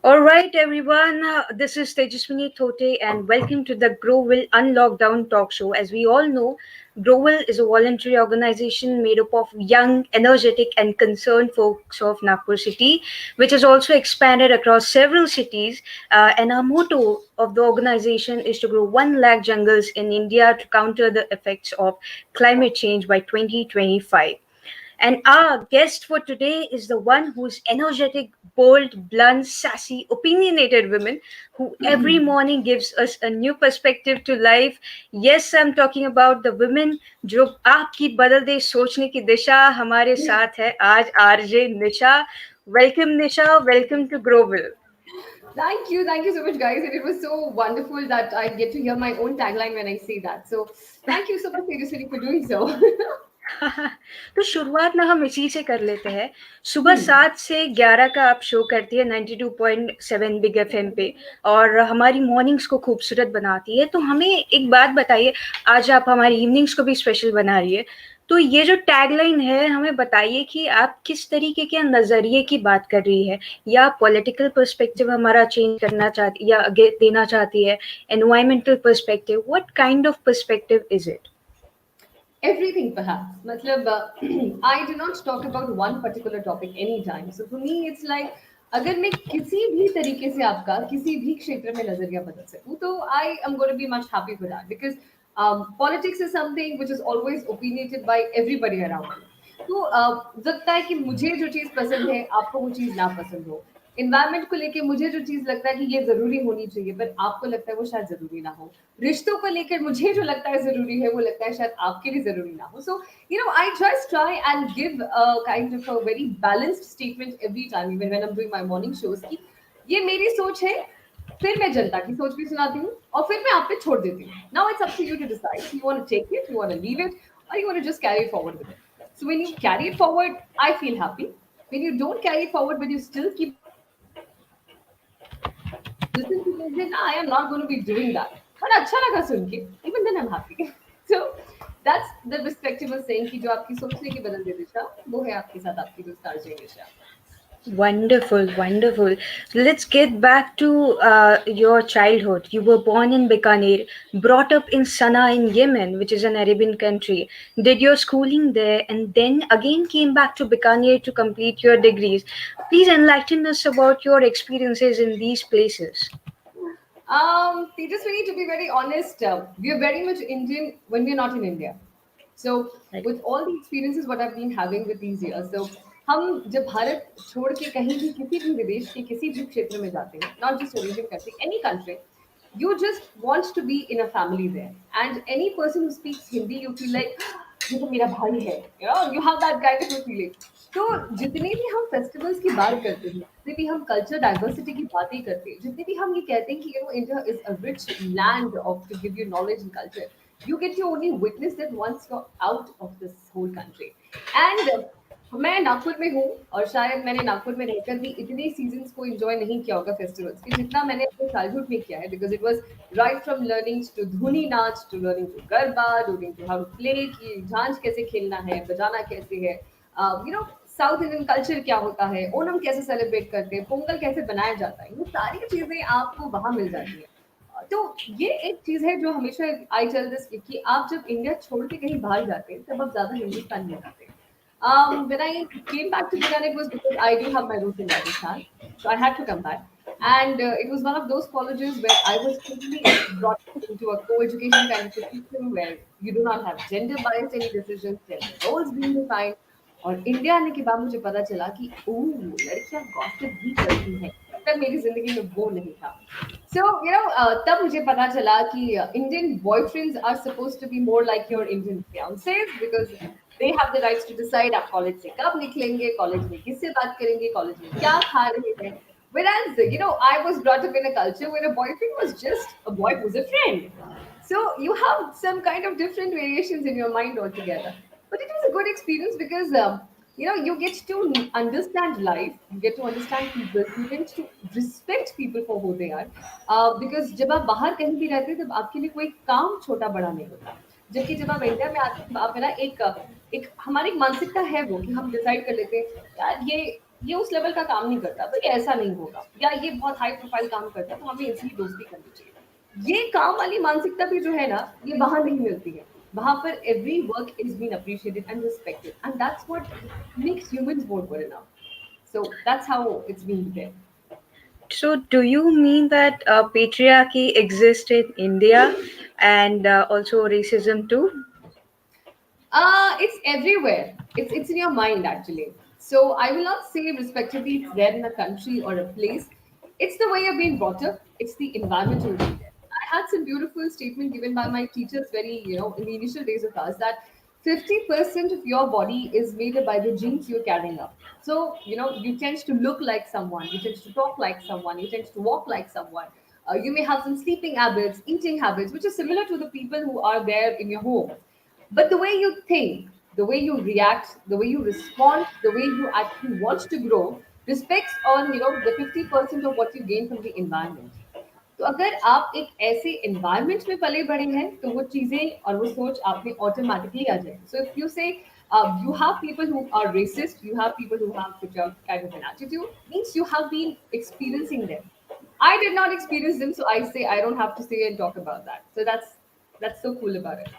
All right, everyone. This is Tejaswini Thote, and welcome to the Growville Unlockdown Talk Show. As we all know, Growville is a voluntary organization made up of young, energetic, and concerned folks of Nagpur city, which has also expanded across several cities. And our motto of the organization is to grow 1 lakh jungles in India to counter the effects of climate change by 2025. And our guest for today is the one who's energetic, bold, blunt, sassy, opinionated woman who every morning gives us a new perspective to life. Yes, I'm talking about the women जो आपकी बदल दे सोचने की दिशा हमारे साथ है आज RJ Nisha. Welcome Nisha, welcome to Growville. Thank you so much, guys. And it was so wonderful that I get to hear my own tagline when I say that. So, thank you so much, seriously, for doing so. तो शुरुआत ना हम इसी से कर लेते हैं. सुबह 7 से 11 का आप शो करती है 92.7 बिग एफएम पे और हमारी मॉर्निंग्स को खूबसूरत बनाती है. तो हमें एक बात बताइए, आज आप हमारी इवनिंग्स को भी स्पेशल बना रही है, तो ये जो टैगलाइन है हमें बताइए कि आप किस तरीके के नज़रिए की बात कर रही है, या पॉलिटिकल पर्सपेक्टिव हमारा चेंज करना चाहती या देना चाहती है, environmental perspective, what kind of perspective is it? Everything, perhaps. Matlab, I do not talk about one particular topic anytime. So, for me, it's like, अगर मैं किसी भी तरीके से आपका किसी भी क्षेत्र में नजरिया बदल सकूं तो I am going to be much happy with that because politics is something which is always opinionated by everybody around you. तो लगता है कि मुझे जो चीज पसंद है आपको वो चीज ना पसंद हो. इन्वायरमेंट को लेके मुझे जो चीज लगता है कि ये जरूरी होनी चाहिए पर आपको लगता है वो शायद जरूरी ना हो. रिश्तों को लेकर मुझे जो लगता है जरूरी है वो लगता है शायद आपके लिए जरूरी ना हो. सो I just try and give a kind of a very balanced statement every time, even when I'm doing my morning shows, कि ये मेरी सोच है, फिर मैं जनता की सोच भी सुनाती हूँ और फिर मैं आप पे छोड़ देती हूँ. Now it's up to you to decide. You want to take it, you want to leave it, or you want to just carry it forward with it. So when you carry it forward, I feel happy. When you don't carry it forward, but you still keep listening to me, then I am not going to be doing that. But अच्छा लगा सुन के, even then I'm happy. So that's the perspective of saying कि जो आपकी सोचने की बदल दे दिशा, वो है आपके साथ आपकी दोस्त RJ Nisha. Wonderful, wonderful. Let's get back to your childhood. You were born in Bikaner, brought up in Sana'a in Yemen, which is an Arabian country, did your schooling there, and then again came back to Bikaner to complete your degrees. Please enlighten us about your experiences in these places. Tejas, we need to be very honest. We are very much Indian when we are not in India. So, Right. with all the experiences what I've been having with these years, so हम जब भारत छोड़ के कहीं भी किसी भी विदेश के किसी भी क्षेत्र में जाते हैं, not just a region country, any country, you just want to be in a family there. And any person who speaks Hindi, you feel like ये तो मेरा भाई है. You have that kind of a feeling. तो जितने भी हम festivals की बात करते हैं, जितने भी हम कल्चर डाइवर्सिटी की बातें करते हैं, जितने भी हम ये कहते हैं कि India is a rich land of to give you knowledge and culture, you get to only witness that once you're out of this whole country. And मैं नागपुर में हूँ और शायद मैंने नागपुर में रहकर भी इतने सीजन्स को एंजॉय नहीं किया होगा फेस्टिवल्स की जितना मैंने अपने चाइल्डहुड में किया है because it was right from learning to धुनी नाच to learning to garba learning to how to play कि झांझ कैसे खेलना है बजाना कैसे है साउथ इंडियन कल्चर क्या होता है ओणम कैसे सेलिब्रेट करते हैं पोंगल कैसे बनाया जाता है ये सारी चीजें आपको वहां मिल जाती है. तो ये एक चीज है जो हमेशा आई टेल दिस कि आप जब इंडिया छोड़ के कहीं बाहर जाते हैं तब आप ज्यादा हिंदुस्तान में जाते हैं. When I came back to Bhutan, it was because I do have my roots in Rajasthan, so I had to come back. And it was one of those colleges where I was totally brought up into a co-education kind of a system where you do not have gender-biased any decisions, there are roles being defined. और India आने के बाद मुझे पता चला कि ओह लड़कियां gossip भी करती हैं. तब मेरी जिंदगी में वो नहीं था. So, तब मुझे पता चला कि Indian boyfriends are supposed to be more like your Indian fiancés because they have the rights to decide आप कॉलेज से कब निकलेंगे, कॉलेज में किससे बात करेंगे, कॉलेज में क्या खा रहे हैं. Whereas, I was brought up in a culture where a boyfriend was just a boy who's a friend. So you have some kind of different variations in your mind altogether. But it was a good experience because you get to understand life, you get to understand people, you get to respect people for who they are. Because जब आप बाहर कहीं भी रहते हैं तब आपके लिए कोई काम छोटा बड़ा नहीं होता. जबकि जब आप इंडिया में आते हैं आप है ना एक एक हमारी एक मानसिकता है वो कि हम डिसाइड कर लेते हैं यार ये ये उस लेवल का काम नहीं करता तो ये ऐसा नहीं होगा, या ये बहुत हाई प्रोफाइल काम करता है तो हमें इसलिए दोस्ती करनी चाहिए। ये काम वाली मानसिकता भी जो है ना, ये वहां नहीं मिलती है। वहां पर every work is been appreciated and respected, and that's what makes humans more good enough. So that's how it's been there. So, do you mean that patriarchy exists in India and also racism too? It's everywhere. It's in your mind actually. So I will not say respectively it's there in a country or a place. It's the way you're being brought up. It's the environment you'll be there. I had some beautiful statement given by my teachers very, in the initial days of us, that 50% of your body is made up by the genes you're carrying up. So, you tend to look like someone, you tend to talk like someone, you tend to walk like someone. You may have some sleeping habits, eating habits, which is similar to the people who are there in your home. But the way you think, the way you react, the way you respond, the way you actually want to grow, respects on the 50% of what you gain from the environment. तो अगर आप एक ऐसे environment में पले बड़े हैं तो वो चीजें और वो सोच आप में automatically आ जाएगी. So if you say you have people who are racist, you have people who have such a kind of an attitude, means you have been experiencing them. I did not experience them, so I say I don't have to say and talk about that. So that's so cool about it.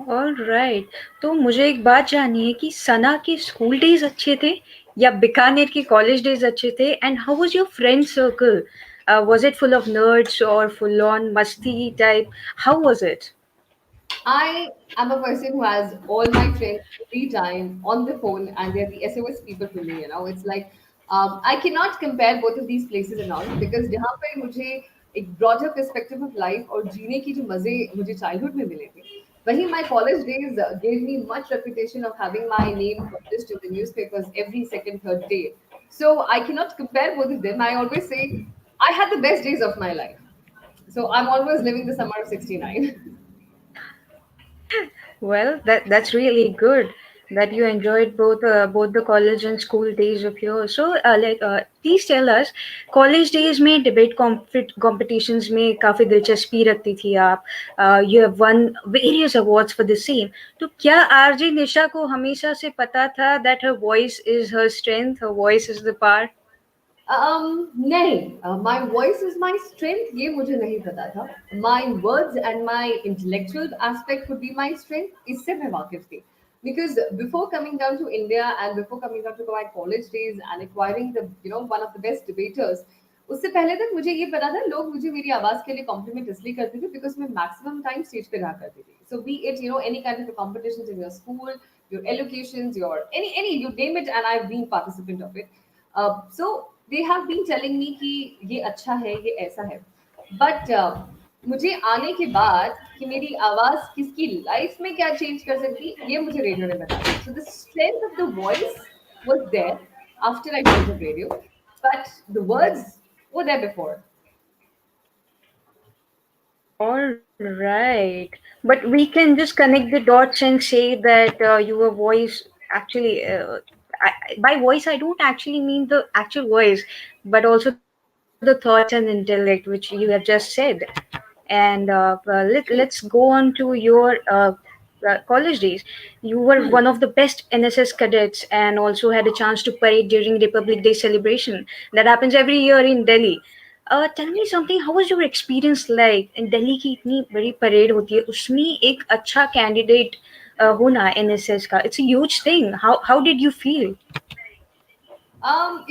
All right. तो मुझे एक बात जाननी है कि सना के school days अच्छे थे या बीकानेर के कॉलेज डेज अच्छे थे and how was your friend circle was it full of nerds और फुल ऑन मस्ती type how was it I am a person who has all my friends every time on the phone, and they're the SOS people for me. It's like I cannot compare both of these places and all, because जहाँ पे मुझे एक broader perspective of life और जीने की जो मजे मुझे childhood में मिले थे, वहीं my college days gave me much reputation of having my name published in the newspapers every second, third day. So I cannot compare both of them. I always say I had the best days of my life. So I'm always living the summer of 69. Well, that's really good that you enjoyed both the college and school days of yours. So, please tell us, college days में debate competitions में काफी दिलचस्पी रखती थी आप. You have won various awards for the same. तो क्या RJ निशा को हमेशा से पता था that her voice is her strength, her voice is the power? नहीं, my voice is my strength, ये मुझे नहीं पता था. My words and my intellectual aspect could be my strength, इससे मैं वाकिफ थी. Because before coming down to India and before coming down to my college days and acquiring the one of the best debaters, उससे पहले तक मुझे ये पता था लोग मुझे मेरी आवाज के लिए कॉम्प्लीमेंट इसलिए करते थे बिकॉज मैं मैक्सिमम टाइम स्टेज पे रहा करती थी. So be it any kind of competitions in your school, your elocutions, your any you name it, and I have been participant of it. So they have been telling me कि ये अच्छा है, ये ऐसा है. बट मुझे आने के बाद कि मेरी आवाज किसकी लाइफ में क्या चेंज कर सकती, ये मुझे रेडियो ने बताया. So the strength of the voice was there after I joined the radio, but the words were there before. All right. But we can just connect the dots and say that your voice actually, by voice, I don't actually mean the actual voice, but also the thoughts and intellect, which you have just said. And let's go on to your college days. You were one of the best NSS cadets and also had a chance to parade during Republic Day celebration that happens every year in Delhi. Tell me something. How was your experience like in Delhi की इतनी बड़ी parade होती है उसमें एक अच्छा candidate होना NSS का it's a huge thing. How did you feel?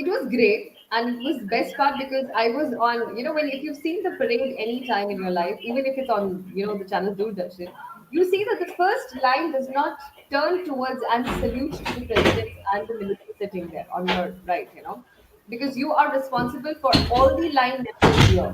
It was great, and it was the best part because I was on, when if you've seen the parade any time in your life, even if it's on, the channel Doordarshan, you see that the first line does not turn towards and salute to the president and the military sitting there on your right, because you are responsible for all the line members here.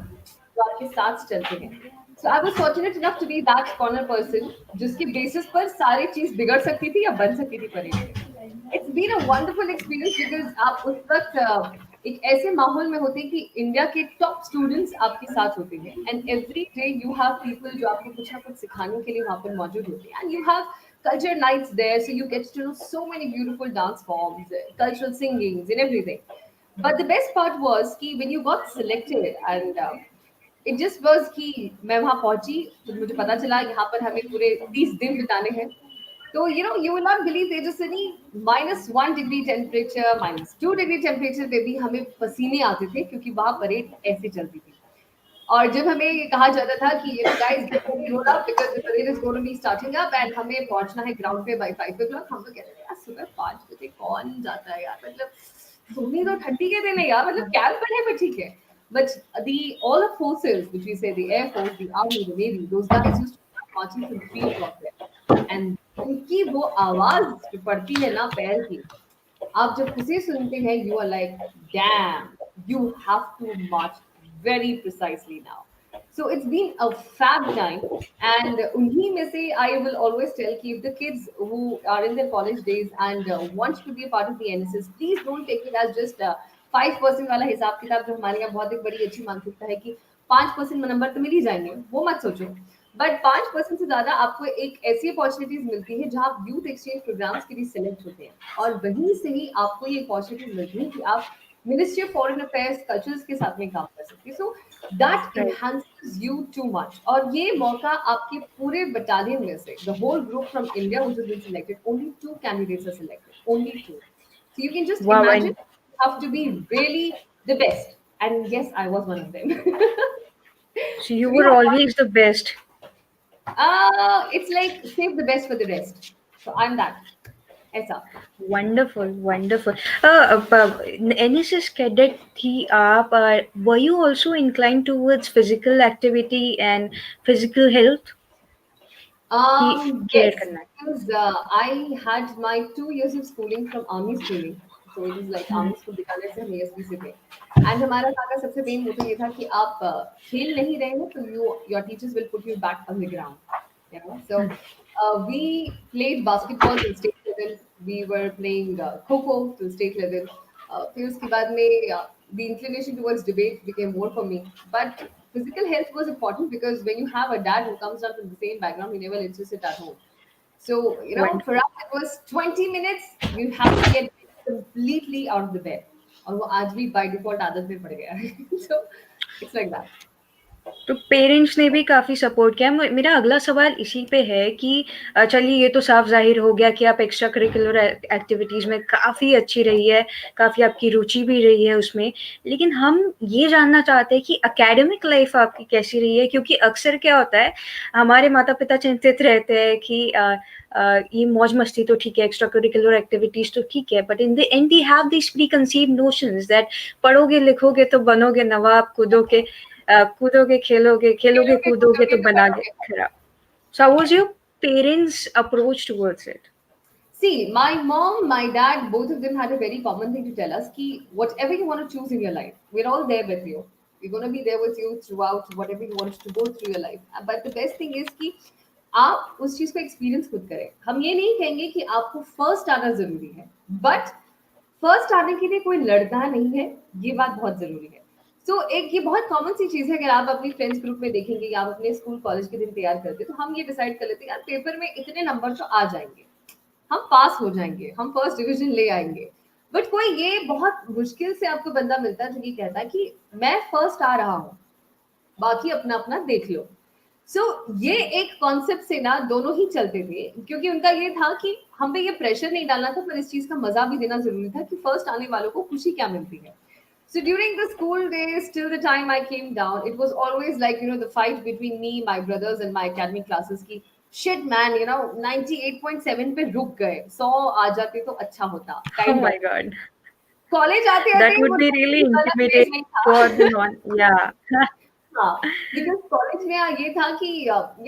जो आपके साथ चलते हैं. So I was fortunate enough to be that corner person जिसके basis पर सारी चीज बिगड़ सकती थी या बन सकती थी परेड में. It's been a wonderful experience because आप उस वक्त एक ऐसे माहौल में होते हैं कि इंडिया के टॉप स्टूडेंट्स आपके साथ होते हैं and every day you have people जो आपको कुछ ना कुछ सिखाने के लिए वहाँ पर मौजूद होते हैं and you have culture nights there, so you get to know so many beautiful dance forms, cultural singings and everything. But the best part was कि when you got selected and it just was कि मैं वहाँ पहुंची तो मुझे पता चला यहाँ पर हमें पूरे 30 दिन बिताने हैं. तो you will not believe Tejaswini, -1 degree temperature, -2 degree temperature पे भी हमें पसीने आते थे क्योंकि वहां परेड ऐसे चलती थी। और जब हमें ये कहा जाता था कि guys get ready roll up because the parade is going to be starting up and हमें पहुंचना है ग्राउंड पे बाय 5 o'clock, हम लोग कहते थे यार सुबह 5 बजे कौन जाता है यार, मतलब सोनी तो ठंडी के दिन है यार, मतलब कैंप पर है पर ठीक है। But the all the forces which we say the air force, the army, the navy, those guys used to start marching to the field of it, and उनकी वो आवाज जो पड़ती है ना पैर की, आप जब उसे सुनते हैं you are like damn, you have to march very precisely now. So it's been a fab time, and उन्हीं में से आई विल ऑलवेज टेल कि if the kids who are in their college days and want to be a part of the NSS, please don't take it as just 5% वाला हिसाब किताब जो हमारे यहाँ बहुत एक बड़ी अच्छी मानसिकता है कि 5% नंबर तो मिल ही जाएंगे, वो मत सोचो। बट 5% से ज्यादा आपको एक ऐसी अपॉर्चुनिटीज मिलती है जहां आप यूथ एक्सचेंज प्रोग्राम्स के लिए सिलेक्ट होते हैं, और वहीं से ही आपको ये अपॉर्चुनिटीज मिलती है कि आप Ministry of Foreign Affairs cultures के साथ में काम कर सकते हैं। So that Right. Enhances you too much, और ये मौका आपके पूरे बटालियन में से the whole group from India which has been selected, only 2 candidates are selected, only 2। So you can just Wow, imagine and you have to be really the best, and yes, I was one of them. so you So we were have always the best. it's like save the best for the rest. So I'm that. ऐसा। Wonderful, wonderful. NSS cadet थी आप. Were you also inclined towards physical activity and physical health की care Yes, करना? because I had my 2 years of schooling from army schooling. So it is like hmm, army school Bikaner से हम ASP से थे। And हमारा वहाँ का सबसे मेन मोटो ये था कि आप खेल नहीं रहे हो तो your teachers will put you back on the ground. You know, so we played basketball to state level. We were playing kho-kho to state level. फिर उसके बाद में the inclination towards debate became more for me. But physical health was important because when you have a dad who comes down from the same background, he never lets you sit at home. So, for wonderful. us, it was 20 minutes. You have to get completely out of the bed. और वो आज भी by default आदत में पड़ गया है। So, it's like that. तो पेरेंट्स ने भी काफ़ी सपोर्ट किया। मेरा अगला सवाल इसी पे है कि चलिए ये तो साफ ज़ाहिर हो गया कि आप एक्स्ट्रा करिकुलर एक्टिविटीज़ में काफ़ी अच्छी रही है, काफ़ी आपकी रुचि भी रही है उसमें। लेकिन हम ये जानना चाहते हैं कि एकेडमिक लाइफ आपकी कैसी रही है? क्योंकि अक्सर क्या होता है, हमारे माता-पिता चिंतित रहते हैं कि ये मौज-मस्ती तो ठीक है, एक्स्ट्रा करिकुलर एक्टिविटीज़ तो ठीक है, but in the and they have this preconceived notions that पढ़ोगे, लिखोगे तो बनोगे नवाब, कूदोगे, खेलोगे, खेलोगे, खेलोगे कूदोगे कूदोगे तो तो बनागे बनोगे। खराब. So how was your parents' approach towards it? See, my mom, my dad, both of them had a very common thing to tell us ki whatever you want to choose in your life, we're all there with you. We're going to be there with you throughout whatever you want to go through your life. But the best thing is कि आप उस चीज को experience खुद करें। हम ये नहीं कहेंगे कि आपको फर्स्ट आना जरूरी है, बट फर्स्ट आने के लिए कोई लड़ता नहीं है, ये बात बहुत जरूरी है। सो एक ये बहुत कॉमन सी चीज है, अगर आप अपनी फ्रेंड्स ग्रुप में देखेंगे या आप अपने स्कूल कॉलेज के दिन तैयार करते हैं तो हम ये डिसाइड कर लेते हैं यार पेपर में इतने नंबर तो आ जाएंगे, हम पास हो जाएंगे, हम फर्स्ट डिवीजन ले आएंगे। बट कोई ये बहुत मुश्किल से आपको बंदा मिलता है जो ये कहता है कि मैं फर्स्ट आ रहा हूँ, बाकी अपना अपना देख लो। सो ये एक कॉन्सेप्ट से ना दोनों ही चलते थे, क्योंकि उनका ये था कि हम पे ये प्रेशर नहीं डालना था, पर इस चीज का मजा भी देना जरूरी था कि फर्स्ट आने वालों को खुशी क्या मिलती है। So during the school days, till the time I came down, it was always like, the fight between me, my brothers and my academic classes की shit man, 98.7 पे रुक गए, 100 आ जाते तो अच्छा होता Oh kind my of. God, college आते that आते would वो be really 90 वाला क्रेज intimidating नहीं था। for the non. Yeah. हाँ, बिकॉज़ कॉलेज में ये था कि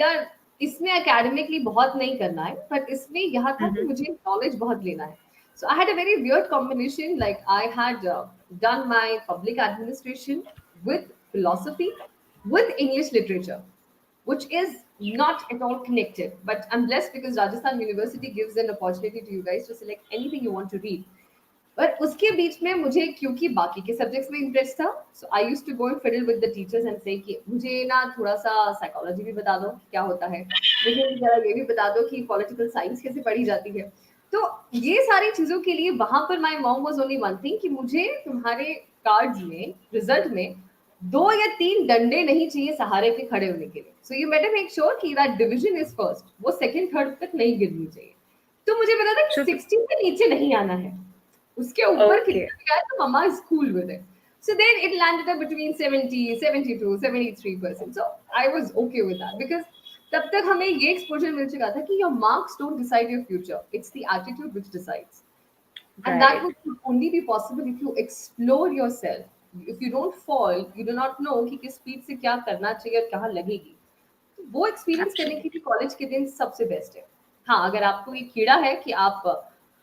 यार इसमें एकेडमिकली बहुत नहीं करना है, बट इसमें यहाँ था कि Mhm. मुझे नॉलेज बहुत लेना है। So I had a very weird combination, like I had done my public administration with philosophy with English literature, which is not at all connected. But I'm blessed because Rajasthan University gives an opportunity to you guys to select anything you want to read. पर उसके बीच में मुझे क्योंकि बाकी के subjects में interest था, so I used to go and fiddle with the teachers and say कि मुझे ना थोड़ा सा साइकोलॉजी भी बता दो क्या होता है, मुझे जरा ये भी बता दो कि पॉलिटिकल साइंस कैसे पढ़ी जाती है। तो ये सारी चीजों के लिए वहां पर my mom was only one thing कि मुझे तुम्हारे कार्ड्स में रिजल्ट में 2 या 3 डंडे नहीं चाहिए सहारे पे खड़े होने के लिए। So you better make sure कि दैट डिवीजन इज फर्स्ट, वो सेकंड थर्ड तक नहीं गिरनी चाहिए। तो मुझे पता था कि So, 60 से नीचे नहीं आना है, उसके ऊपर okay, कितना भी आए तो mumma is cool with it. So then it landed up between 70, 72, 73%. So I was okay with that because तब तक हमें ये एक्सपोजर मिल चुका था कि your marks don't decide your future. It's the attitude which decides. And that right. would only be possible if you explore yourself. If you don't fall, you do not know कि किस speed से क्या करना चाहिए और कहाँ लगेगी. तो वो एक्सपीरियंस करने के Absolutely. लिए कॉलेज के दिन सबसे बेस्ट है. हाँ, अगर आपको ये कीड़ा है कि आप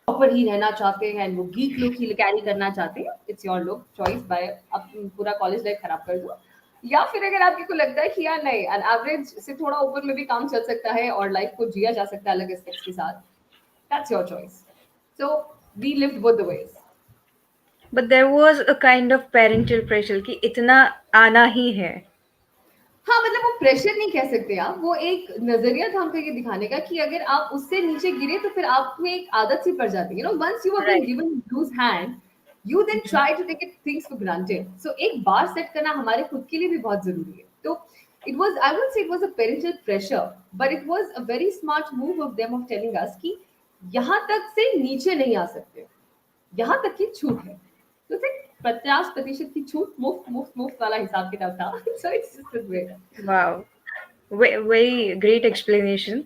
टॉपर ही रहना चाहते हैं, वो गीक लुक ही कैरी करना चाहते हैं, it's your look choice by, अब पूरा कॉलेज लाइफ खराब कर दो. या फिर अगर आपको को लगता है कि यार नहीं, एन एवरेज से थोड़ा ऊपर में भी काम चल सकता है और लाइफ को जिया जा सकता है अलग एस्पेक्ट्स के साथ, that's your choice. So we lived both the ways. But there was a kind of parental pressure कि इतना आना ही है. हाँ, मतलब वो प्रेशर नहीं कह सकते आप, वो एक नजरिया था हमको ये दिखाने का कि अगर आप उससे नीचे गिरे तो फिर आप में एक आदत सी पड़ जाती है. Once you have been Right. Given loose hand, you then try to take it things for granted. So एक बार सेट करना हमारे खुद के लिए भी बहुत जरूरी है. तो it was, I would say it was a parental pressure, but it was a very smart move of them of telling us कि यहाँ तक से नीचे नहीं आ सकते, यहाँ तक की छूट है. तो सिर्फ 50% की छूट, मुफ्त मुफ्त मुफ्त वाला हिसाब किताब था. So it's just this way. Wow. Very great explanation.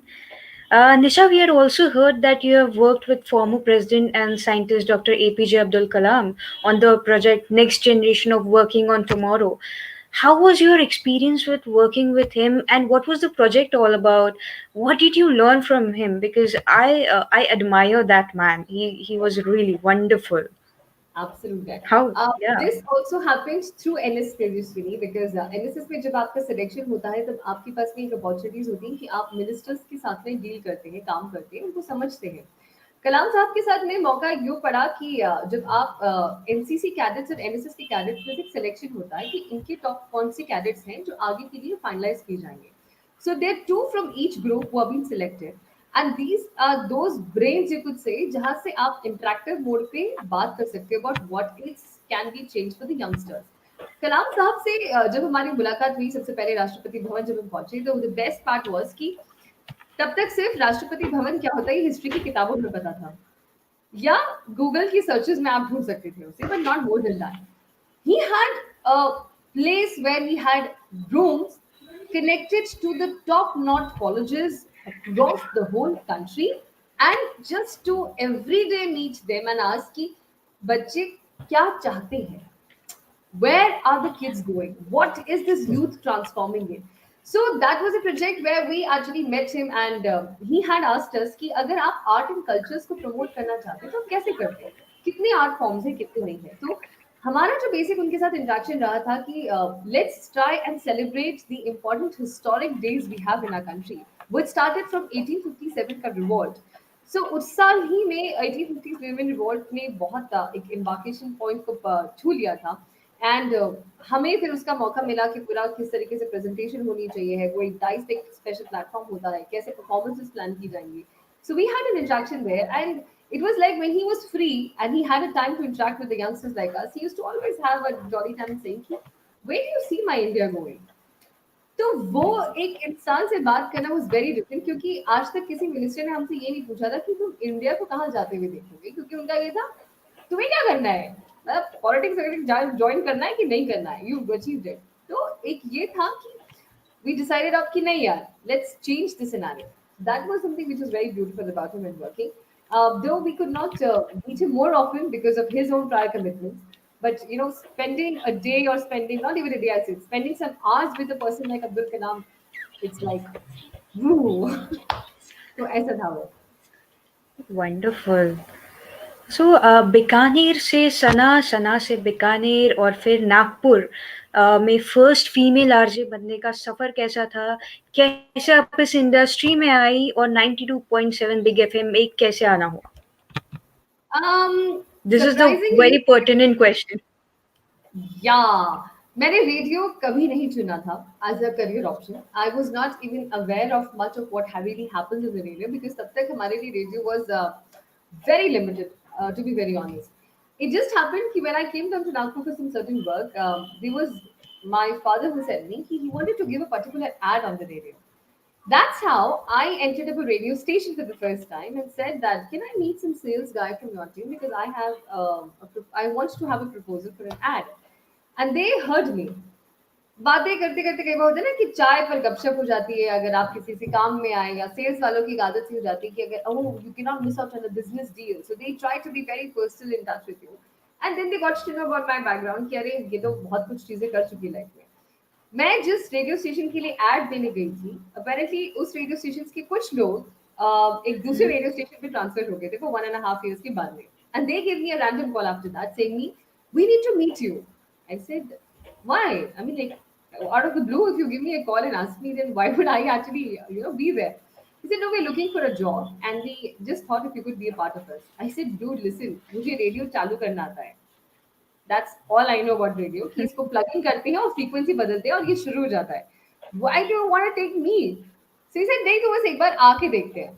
Nisha, we had also heard that you have worked with former President and scientist Dr. APJ Abdul Kalam on the project Next Generation of Working on Tomorrow. How was your experience with working with him, and what was the project all about? What did you learn from him? Because I admire that man. He was really wonderful. Absolutely. How? Yeah. This also happens through NS Tejaswini because NSS में जब आपका selection होता है तब आपके पास में एक opportunities होती है कि आप मिनिस्टर्स के साथ में डील करते हैं, काम करते हैं, उनको समझते हैं. कलाम साहब के साथ में मौका यूँ पड़ा कि जब आप एनसीसी कैडेट्स और एनएसएस के कैडेट्स में से सिलेक्शन होता है कि इनके टॉप कौन से कैडेट्स हैं जो आगे के लिए फाइनलाइज किए जाएंगे. So there are two from each group who have been selected. And these are those brains you could say जहाँ से आप interactive mode पे बात कर सकते हो about what is can be changed for the youngsters. कलाम साहब से जब हमारी मुलाकात हुई सबसे पहले राष्ट्रपति भवन जब हम पहुंचे तो the best part was कि तब तक सिर्फ राष्ट्रपति भवन क्या होता है हिस्ट्री की किताबों में पता था या गूगल की सर्चेस में आप ढूंढ सकते थे उसे, but not more than that. He had a place where he had rooms connected to the top notch colleges across the whole country, and just to every day meet them and ask कि बच्चे क्या चाहते हैं, where are the kids going, what is this youth transforming in. So that was a project where we actually met him, and he had asked us कि अगर आप art and cultures को promote करना चाहते हैं तो आप कैसे करते हैं, कितने आर्ट फॉर्म्स हैं कितने नहीं है. तो हमारा जो बेसिक उनके साथ इंटरेक्शन रहा था कि let's try and celebrate the important historic days we have in our country which started from 1857 का रिवॉल्ट. सो उस साल ही में 1857 रिवॉल्ट ने बहुत एक इम्बार्केशन पॉइंट को छू लिया था. एंड हमें फिर उसका मौका मिला कि पूरा किस तरीके से प्रेजेंटेशन होनी चाहिए है, कोई डाइस एक स्पेशल प्लेटफॉर्म होता है, कैसे परफॉर्मेंसेस प्लान की जाएंगी. So we had an interaction there, and it was like when he was free and he had a time to interact with the youngsters like us, he used to always have a jolly time saying कि where do you see my India going. तो वो एक इंसान से बात करना was very different क्योंकि आज तक किसी मिनिस्टर ने हमसे ये नहीं पूछा था कि तुम इंडिया को कहाँ जाते हुए देखोगे, क्योंकि उनका ये था तुम्हें क्या करना है, मतलब पॉलिटिक्स अगर ज्वाइन करना है कि नहीं करना है, यू अचीव्ड इट. तो एक ये था कि we decided up कि नहीं यार, let's change the scenario. That was something which was very beautiful about him and working. Though we could not meet him more often because of his own prior commitments, but spending a day or spending not even a day, I said, spending some hours with a person like Abdul Kalam, it's like, woo. तो ऐसा था वो. Wonderful. सो बीकानेर से सना, सना से बीकानेर और फिर नागपुर में first female RJ बनने का सफर कैसा था? कैसे आप इस इंडस्ट्री में आई और 92.7 बिग एफएम में कैसे आना हुआ? This is the very Surprisingly, pertinent question. या मैंने रेडियो कभी नहीं चुना था as a career option. I was not even aware of much of what heavily happens in the radio because तब तक हमारे लिए radio was very limited, to be very honest. It just happened कि when I came down to Nagpur for some certain work, there was my father who said me he wanted to give a particular ad on the radio. That's how I entered up a radio station for the first time and said that, can I meet some sales guy from your team because I have I want to have a proposal for an ad, and they heard me. बातें करते करते कई बार होता है ना कि चाय पर गपशप हो जाती है अगर आप किसी से काम में आए या सेल्स वालों की एक आदत सी हो जाती है कि अगर oh you can not miss out on a business deal so they try to be very personal in touch with you and then they got to know about my background कि अरे ये तो बहुत कुछ चीजें कर चुकी है लाइफ में. मैं जिस रेडियो स्टेशन के लिए एड देने गई थी अपेरेंटली उस रेडियो स्टेशन के कुछ लोग एक दूसरे रेडियो स्टेशन पे ट्रांसफर हो गए थे फॉर 1.5 years के बाद में and they give me a random call after that saying me we need to meet you. I said, why? I mean, like, out of the blue, if you give me a call and ask me, then why would I actually, be there? He said, no, we're looking for a job, and we just thought if you could be a part of us. I said, dude, listen, मुझे radio चालू करना आता है. That's all I know about radio कि इसको plug in करते हैं और फ्रीक्वेंसी बदलते हैं और ये शुरू हो जाता है. Why do you want to take me? So he said नहीं तो बस एक बार आके देखते हैं.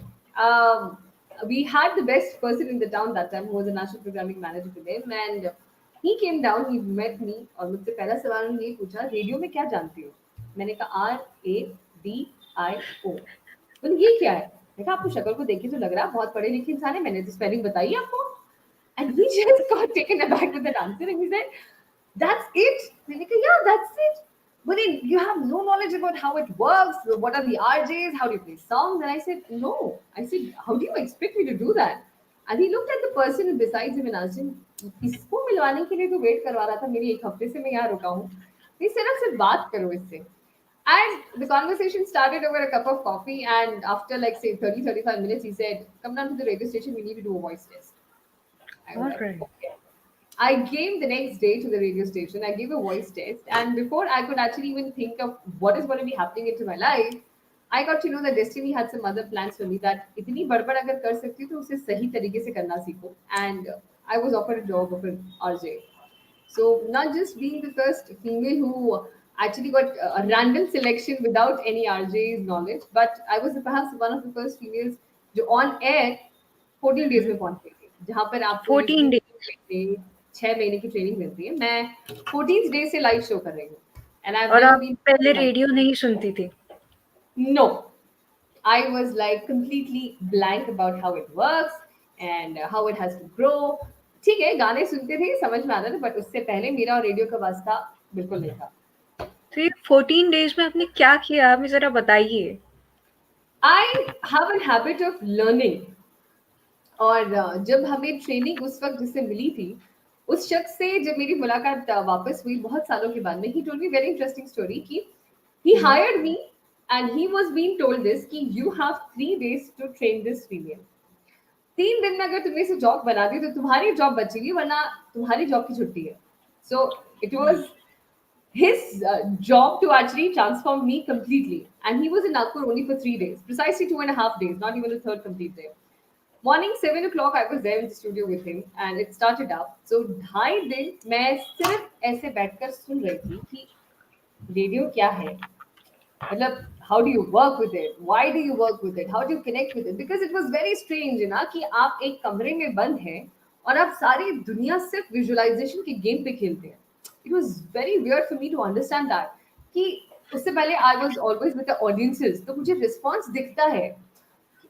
We had the best person in the town that time who was a national programming manager to them and he came down, he met me और मुझसे पहला सवाल उन्होंने ये पूछा रेडियो में क्या जानती हो. मैंने कहा RADIO. बोले ये क्या है. मैंने कहा आपको शक्ल को देख के तो लग रहा है बहुत पढ़े लिखे इंसान है. मैंने तो स्पेलिंग बताई आपको. And he just got taken aback with that answer and he said, that's it. And I go, yeah, that's it. But then you have no knowledge about how it works. What are the RJs? How do you play songs? And I said, no. I said, how do you expect me to do that? And he looked at the person beside him and asked him, इसको मिलवाने के लिए तो wait करवा रहा था मेरी एक हफ्ते से मैं यहाँ रुका हूँ. He said, सिर्फ बात करो इससे. And the conversation started over a cup of coffee. And after like say 30-35 minutes, he said, come down to the radio station. We need to do a voice test. I was All like, right. okay. I came the next day to the radio station. I gave a voice test, and before I could actually even think of what is going to be happening into my life, I got to know that destiny had some other plans for me. That इतनी बड़बड़ अगर कर सकती हूँ तो उसे सही तरीके से करना सीखो. And I was offered a job of an RJ. So not just being the first female who actually got a random selection without any RJ's knowledge, but I was perhaps one of the first females जो on air 14 days में पहुंच गई थी जहाँ पर आपको 14 usually days. 6 महीने की ट्रेनिंग मिलती है. मैं 14 डे से लाइव शो कर रही हूँ एंड आई हैव और नेवर आप बीन पहले लाइव. रेडियो नहीं सुनती थी? No. I was like completely blank about how it works and how it has to grow. ठीक है गाने सुनते थे समझ में आता था बट उससे पहले मेरा और रेडियो का वास्ता बिल्कुल नहीं था. तो ये 14 डेज में आपने क्या किया, हमें ज़रा बताइए. I have a habit of learning. और जब हमें ट्रेनिंग उस वक्त जिससे मिली थी उस शख्स से जब मेरी मुलाकात वापस हुई बहुत सालों के बाद में he told me very interesting story कि ही हुँ, hired me and he was being told this कि you have 3 days to train this female. 3 दिन में अगर तुमने इसे जॉब बना दी तो तुम्हारी जॉब बचेगी वरना तुम्हारी जॉब की छुट्टी है. So it was his job to actually transform me completely. And he was in Nagpur only for 3 days, precisely 2.5 days, not even the third complete day. Morning 7 o'clock, I was there in the studio with him, and it started up. So 2.5 दिन मैं सिर्फ ऐसे बैठकर सुन रही थी कि radio क्या है, मतलब how do you work with it, why do you work with it, how do you connect with it, because it was very strange ना कि आप एक कमरे में बंद हैं और आप सारी दुनिया सिर्फ विजुअलाइजेशन के गेम पे खेलते हैं. It was very weird for me to understand that कि उससे पहले I was always with the audiences तो मुझे response दिखता है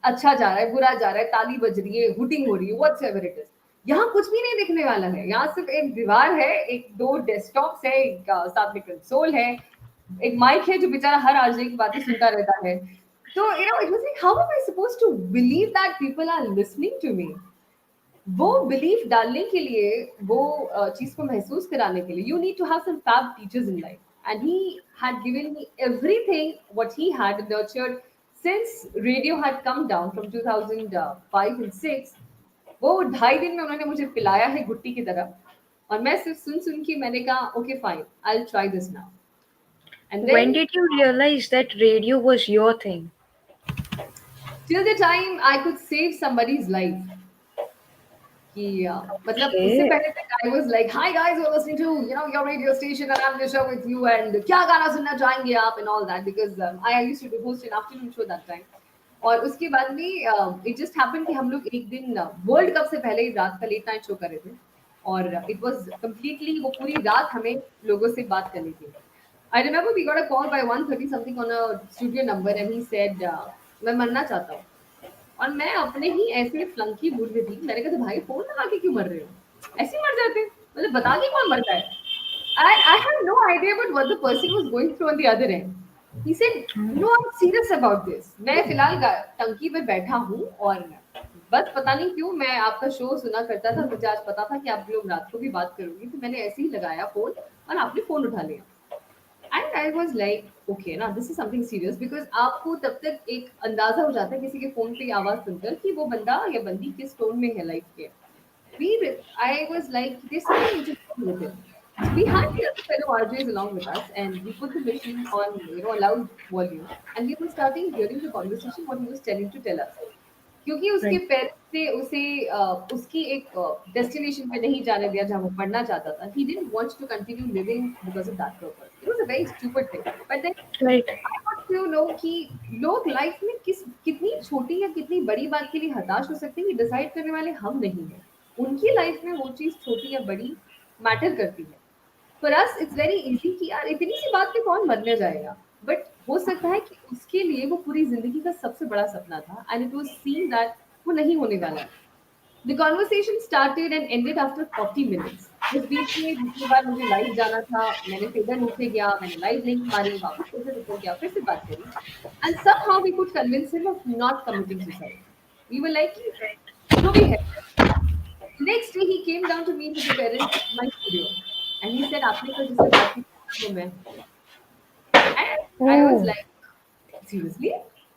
अच्छा जा रहा है बुरा जा रहा है ताली बज रही है हुटिंग हो रही है व्हाट्स एवर इट इज. यहाँ कुछ भी नहीं दिखने वाला है. यहाँ सिर्फ एक दीवार है एक दो डेस्कटॉप्स है एक साथ में कंसोल है एक माइक है जो बेचारा हर आरजे की बातें सुनता रहता है. तो it was like how am I supposed to believe that people are listening to me. वो बिलीफ डालने के लिए वो चीज को महसूस कराने के लिए you need to have some fab teachers in life and he had given me everything what he had nurtured since radio had come down from 2005 and 6. वो 2.5 दिन में उन्होंने मुझे पिलाया है गुट्टी की तरह और मैं सिर्फ सुन सुन के मैंने कहा okay fine I will try this now and when then did you realize that radio was your thing? till the time I could save somebody's life कि मतलब उससे Okay. पहले तक I was like hi guys you are listening to your radio station and I am Nisha with you and क्या गाना सुनना चाहेंगे आप and all that because I used to host an afternoon show that time. और उसके बाद में it just happened कि हम लोग एक दिन वर्ल्ड कप से पहले ही रात का लेट नाइट शो कर रहे थे और इट वाज कंप्लीटली वो पूरी रात हमें लोगों से बात करनी थी. I remember we got a call by 1:30 something on a studio number and he said, मैं मरना चाहता हूँ. और मैं अपने ही ऐसे फ्लंकी मूड में थी. मैंने कहा, भाई फोन लगा के क्यों मर रहे हो? ऐसे ही मर जाते. मतलब बता के कौन मरता है? And I had no idea about what the person was going through on the other end. He said, "No, I'm serious about this. मैं फिलहाल टंकी पे बैठा हूँ और बस पता नहीं क्यों मैं आपका शो सुना करता था. मुझे आज पता था कि आप लोग रात को भी बात करोगी, तो मैंने ऐसे ही लगाया फोन और आपने फोन उठा लिया." And I was like, okay ना, this is something serious, because आपको तब तक एक अंदाजा हो जाता है किसी के फोन पे आवाज सुनकर कि वो बंदा या बंदी किस टोन में है लाइफ के. we I was like, there's something which is wrong with him. So we had the other fellow RJs along with us, and we put the machine on, a loud volume, and we were starting hearing the conversation what he was telling to tell us. क्योंकि उसके Right. Parents ने उसे उसकी एक destination पे नहीं जाने दिया जहाँ वो पढ़ना चाहता था. He didn't want to continue living because of that purpose. It was a very stupid thing. But then Right. I got to know कि लोग लाइफ में कितनी छोटी या कितनी बड़ी बात के लिए हताश हो सकते हैं, ये डिसाइड करने वाले हम नहीं हैं. उनकी लाइफ में वो चीज़ छोटी या बड़ी मैटर करती है. For us it's very easy कि यार इतनी सी बात पे कौन मरने जाएगा. बट हो सकता है कि उसके लिए वो पूरी जिंदगी का सबसे बड़ा सपना था and it was seen that वो नहीं होने वाला है. The conversation started and ended after 40 minutes. इस बीच में जितनी बार मुझे लाइव जाना था मैंने फिर नीचे गया, मैंने लाइव नहीं मारी, वापस फिर से ऊपर गया, फिर से बात करी. And somehow we could convince him of not committing suicide. We were like, जो भी है. Next day he came down to meet with the parents at my studio and he said, आपने कल जिससे बात की थी, वो मैं. And I was Oh. like, seriously?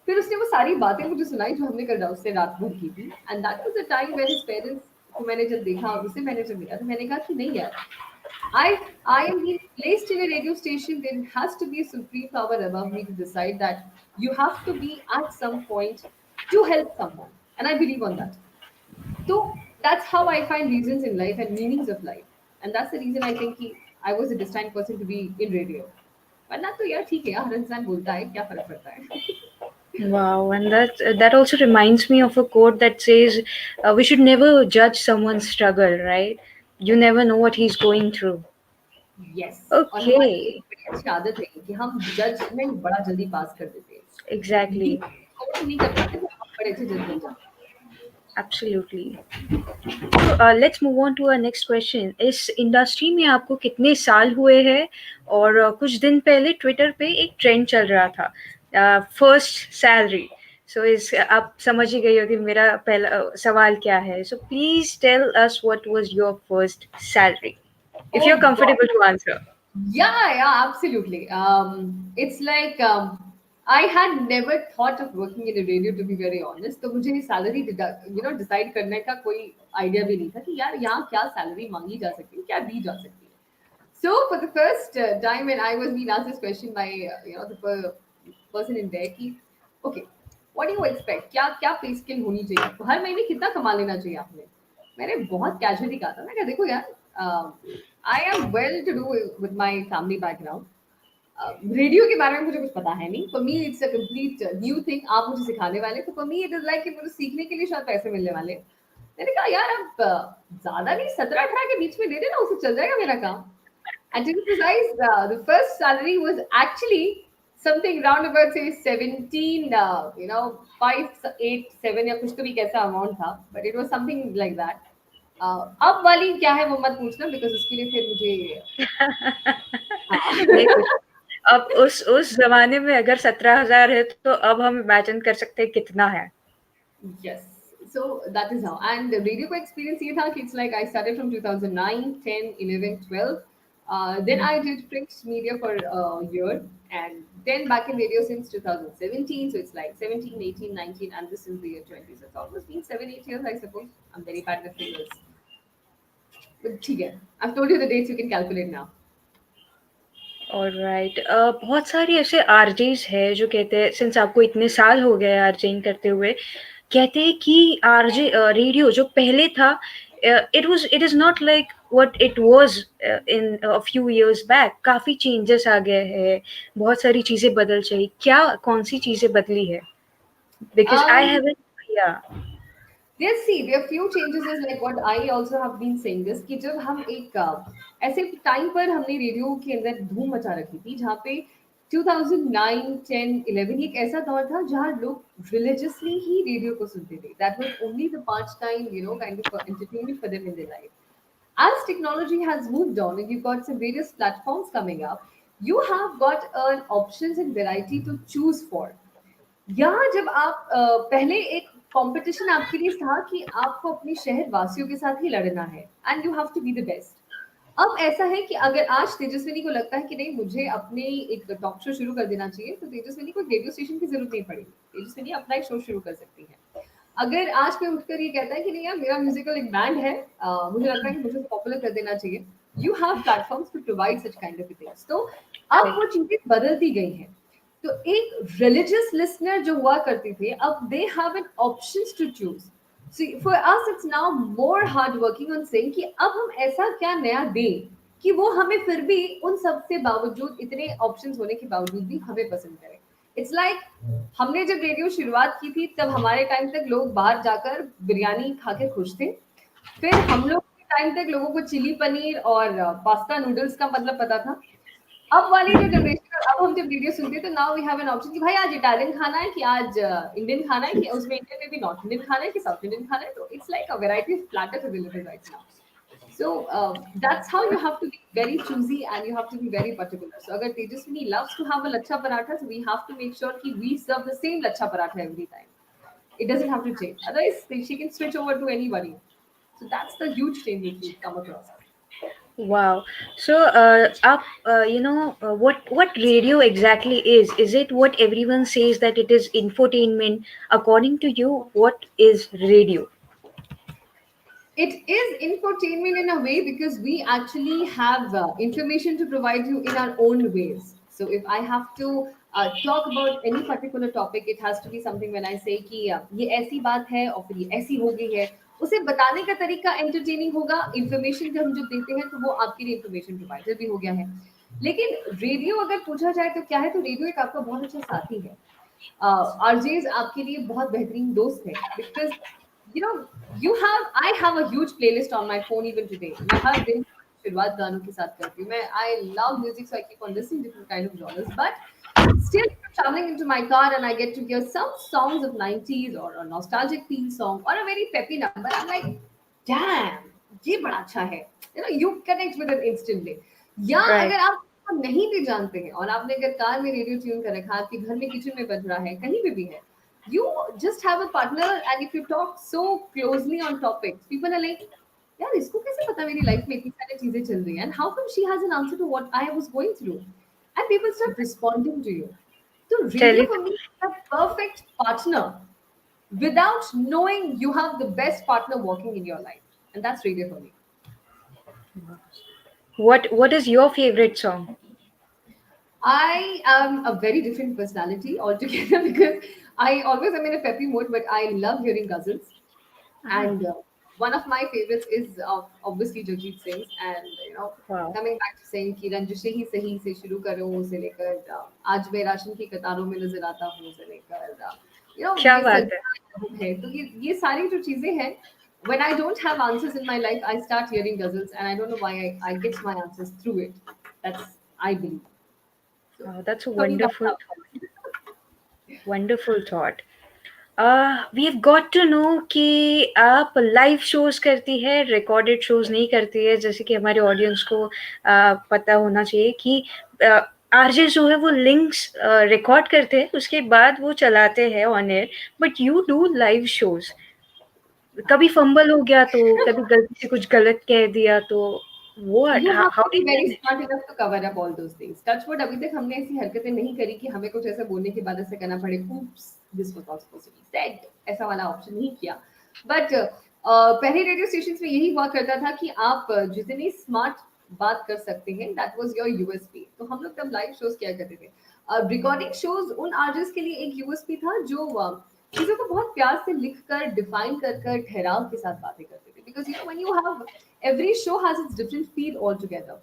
फिर उसने वो सारी बातें मुझे सुनाई जो हमने कल उससे रात भर की थी. And that was the time when his parents को मैंने जब देखा और उसे मैंने जब मिला तो मैंने कहा कि नहीं यार, I I am being placed in a radio station. There has to be a supreme power above me to decide that you have to be at some point to help someone, and I believe on that. So that's how I find reasons in life and meanings of life. And that's the reason I think I was a destined person to be in radio. वरना तो यार ठीक है यार, हर इंसान बोलता है, क्या फर्क पड़ता है. Wow, and that also reminds me of a quote that says, "We should never judge someone's struggle, right? You never know what he's going through." Yes. और हमारी एक Okay, बड़ी अच्छी आदत है कि हम जजमेंट बड़ा जल्दी पास कर देते हैं. डीप exactly, सोच नहीं कर पाते तो हम बड़े अच्छे जज बन जाते हैं. absolutely. So let's move on to our next question. इस इंडस्ट्री में आपको कितने साल हुए हैं? और कुछ दिन पहले ट्विटर पे एक ट्रेंड चल रहा था, फर्स्ट सैलरी. सो इस आप समझ ही गई होगी मेरा पहला सवाल क्या है. So please tell us what was your first salary if you're Oh God. comfortable to answer. Yeah, absolutely. It's like I had never thought of working in a radio to be very honest. तो मुझे salary decide करने का कोई idea भी नहीं था कि यार यहाँ क्या सैलरी मांगी जा सकती है, क्या दी जा सकती है. So for the first time when I was being asked this question by person in there कि okay, what do you expect? क्या क्या पे स्केल होनी चाहिए आपको? हर महीने कितना कमा लेना चाहिए आपने? मैंने बहुत कैजुअली कहा था. मैं कहा देखो यार, I am well to do with my family background. Radio के बारे में मुझे कुछ पता है नहीं. For me it's a complete new thing. आप मुझे सिखाने वाले, तो for me it is like कि मुझे सीखने के लिए शायद पैसे मिलने वाले. मैंने कहा यार अब ज्यादा नहीं, 17-18 के बीच में दे देना, उससे चल जाएगा मेरा काम. And to be precise, the first salary was actually something round about say 17, 5, 8, 7 या कुछ तो भी कैसा अमाउंट था. But it was something like that. अब वाली क्या है वो मत पूछना बिकॉज उसके लिए फिर मुझे हाँ. नहीं कुछ. अब उस जमाने में अगर 17,000 है तो अब हम इमेजिन कर सकते हैं कितना है. Yes. So that is how. And the radio को experience ये था कि it's like I started from 2009, 10, 11, 12. Then I did print media for a year and then back in radio since 2017. So it's like 17, 18, 19 and this is the year 20. So it's almost been 7, 8 years I suppose. I'm very bad with figures. But ठीक है. I've told you the dates, you can calculate now. Alright. बहुत सारे ऐसे RJs है जो कहते हैं since आपको इतने साल हो गए आरजेइंग करते हुए, कहते हैं कि आरजे रेडियो जो पहले था, it is not like what it was in a few years back. काफी चेंजेस आ गए हैं, बहुत सारी चीजें बदल चाहिए. क्या कौन सी चीजें बदली है? Because I Um, haven't. या. There's see there are few changes is like what I also have been saying this कि जब हम एक ऐसे टाइम पर हमने रेडियो के अंदर धूम मचा रखी थी जहाँ पे 2009, 10, 11 एक ऐसा दौर था जहाँ लोग religiously ही रेडियो को सुनते थे. That was only the pastime, you know, kind of entertainment for them in their life. As technology has moved on and you've got some various platforms coming up, you have got an options and variety to choose for. यहाँ जब आप पहले एक competition आपके लिए था कि आपको अपने शहर वासियों के साथ ही लड़ना है and you have to be the best. अब ऐसा है कि अगर आज तेजस्विनी को लगता है कि नहीं मुझे अपने एक टॉक शो शुरू कर देना चाहिए तो तेजस्विनी को रेडियो स्टेशन की जरूरत नहीं पड़ेगी. तेजस्विनी अपना एक शो शुरू कर सकती है. अगर आज कोई उठकर ये कहता है कि नहीं यार मेरा म्यूजिकल एक बैंड है, मुझे लगता है कि मुझे पॉपुलर कर देना चाहिए, you have platforms to provide such kind of things. तो अब वो चीजें बदलती गई हैं. तो एक रिलीजियस लिसनर जो हुआ करते थे अब they have an options to choose. See, for us, it's now more hard working on saying कि अब हम ऐसा क्या नया दें कि वो हमें फिर भी उन सब से बावजूद इतने ऑप्शंस होने के बावजूद भी हमें पसंद करें. इट्स लाइक हमने जब रेडियो शुरुआत की थी तब हमारे टाइम तक लोग बाहर जाकर बिरयानी खा के खुश थे. फिर हम लोग के टाइम तक लोगों को चिली पनीर और पास्ता नूडल्स का मतलब पता था. अब वाली जो जनरेशन है अब हम जब वीडियो सुनते हैं तो now we have an option कि भाई आज इटालियन खाना है कि आज इंडियन खाना है कि उसमें इंडियन में भी नॉर्थ इंडियन खाना है कि साउथ इंडियन खाना है. तो it's like a variety of platters available right now. So that's how you have to be very choosy and you have to be very particular. So agar Tejaswini loves to have a lacha paratha, so we have to make sure कि we serve the same lacha paratha every time. It doesn't have to change. Otherwise, she can switch over to anybody. So that's the huge change which we've come across. Wow. So, what radio exactly is? Is it what everyone says that it is infotainment? According to you, what is radio? It is infotainment in a way because we actually have information to provide you in our own ways. So if I have to talk about any particular topic, it has to be something when I say कि ये ऐसी बात है और फिर ये ऐसी हो गई है. उसे बताने का तरीका entertaining होगा. Information जब हम जब देते हैं तो वो आपके लिए information provider भी हो गया है. लेकिन रेडियो अगर पूछा जाए तो क्या है, तो रेडियो एक आपका बहुत अच्छा साथी है. आरजेज आपके लिए बहुत बेहतरीन दोस्त है because you know I have a huge playlist on my phone even today. मैं हर दिन शुरुआत गानों के साथ करती हूँ. मैं I love music, so I keep on listening to different kind of genres, but still if I'm traveling into my car and I get to hear some songs of 90s or a nostalgic theme song or a very peppy number, I'm like damn, ये बड़ा अच्छा है. You connect with it instantly. या Right. अगर आप नहीं भी जानते हैं और आपने अगर कार में रेडियो ट्यून कर रखा है, आपके घर में किचन में बज रहा है, कहीं पे भी है, you just have a partner and if you talk so closely on topics, people are like यार इसको कैसे पता मेरी लाइफ में इतनी सारी चीजें चल रही हैं and how come she has an answer to what I was going through, and people start responding to you. So radio Tele- for me is a perfect partner without knowing you have the best partner walking in your life, and that's radio for me. what is your favorite song? I am a very different personality altogether because I always am in a peppy mood, but I love hearing ghazals. Ah, And one of my favorites is obviously Jagjeet Singh's. And wow. coming back to saying कि रंजिशें ही सही से शुरू करो से लेकर आज मैं ration की कतारों में नजर आता हूँ से लेकर क्या ये बात है. सजना है. तो ये सारी जो चीजें हैं, when I don't have answers in my life, I start hearing ghazals, and I don't know why I get my answers through it. That's I believe. So Oh, that's a for me, that's wonderful, how. wonderful thought. We've got to know कि आप live shows करती है, recorded shows नहीं करती है, जैसे कि हमारे ऑडियंस को पता होना चाहिए कि आरजे जो है वो लिंक्स रिकॉर्ड करते हैं, उसके बाद वो चलाते हैं on air, but you do live shows. कभी फंबल हो गया तो, कभी गलती से कुछ गलत कह दिया तो, वो You have how to do be you very manage? smart enough to cover up all those things. Touch wood, अभी तक हमने ऐसी हरकतें नहीं करी कि हमें कुछ ऐसा बोलने के बाद ऐसा करना पड़े. Oops, this was not supposed to be said. ऐसा वाला ऑप्शन नहीं किया. But पहले रेडियो स्टेशन में यही हुआ करता था कि आप जितनी स्मार्ट बात कर सकते हैं, that was your USP. तो हम लोग तब लाइव शोज किया करते थे. रिकॉर्डिंग शोज उन आर्टिस्ट के लिए एक यूएसपी था जो चीजों को बहुत प्यार से लिख कर डिफाइन कर कर ठहराव के साथ बातें करते थे. Because when you have every show has its different feel altogether.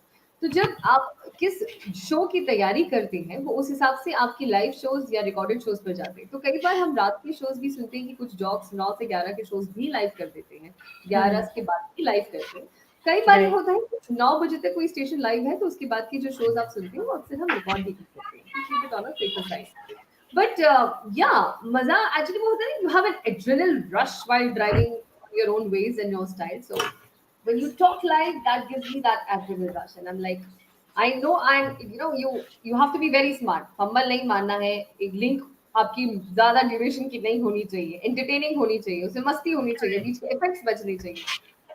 तो जब आप किस शो की तैयारी करते हैं वो उस हिसाब से आपकी लाइव शोज या रिकॉर्डेड शोज पर जाते हैं। तो कई बार हम रात के शोज भी सुनते हैं कि कुछ जॉक्स 9 से 11 के शोज भी लाइव कर देते हैं, Hmm. 11 के बाद भी लाइव करते हैं। कई बार ये Right. होता है कि 9 बजे तक कोई स्टेशन लाइव है तो उसके बाद की जो शोज आप सुनते हैं वो अक्सर हम रिकॉर्ड भी कर सकते हैं, keep it on a safer side. But या मजा एक्चुअली वो होता है, you have an adrenal rush while driving your own ways and your style. So when you talk live, that gives me that adrenaline rush, and I'm like, I know you have to be very smart. Fumble नहीं मारना है, एक link आपकी ज्यादा duration की नहीं होनी चाहिए, एंटरटेनिंग होनी चाहिए, उसमें मस्ती होनी चाहिए, Correct. बीच में इफेक्ट्स बचने चाहिए।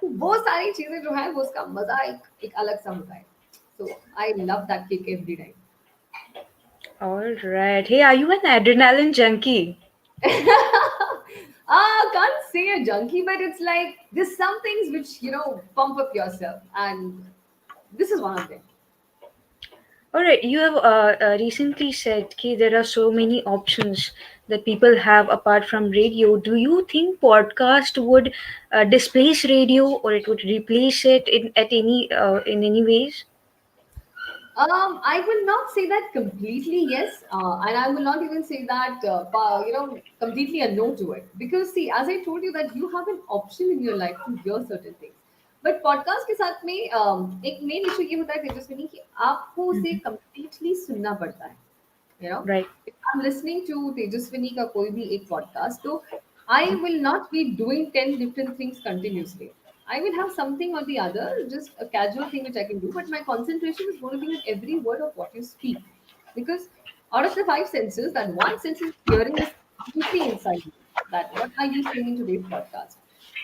तो वो सारी चीजें जो है वो उसका मजा एक अलग सा होता है। So I love that kick every time. All right. Hey, are you an adrenaline junkie? Can't say a junkie, but it's like there's some things which pump up yourself, and this is one of them. All right. You have recently said that there are so many options that people have apart from radio. Do you think podcast would displace radio, or it would replace it in any ways? I will not say that completely yes, and I will not even say that completely a no to it, because see, as I told you that you have an option in your life to hear certain things. But podcast के साथ में एक main issue ये होता है तेजस्विनी कि आपको उसे Mhm. completely सुनना पड़ता है। you know Right. if I'm listening to Tejaswini का कोई भी एक podcast, तो I will not be doing 10 different things continuously. I will have something or the other, just a casual thing which I can do, but my concentration is going to be on every word of what you speak, because out of the five senses, that one sense is hearing is completely inside you, that what are you saying in today's podcast.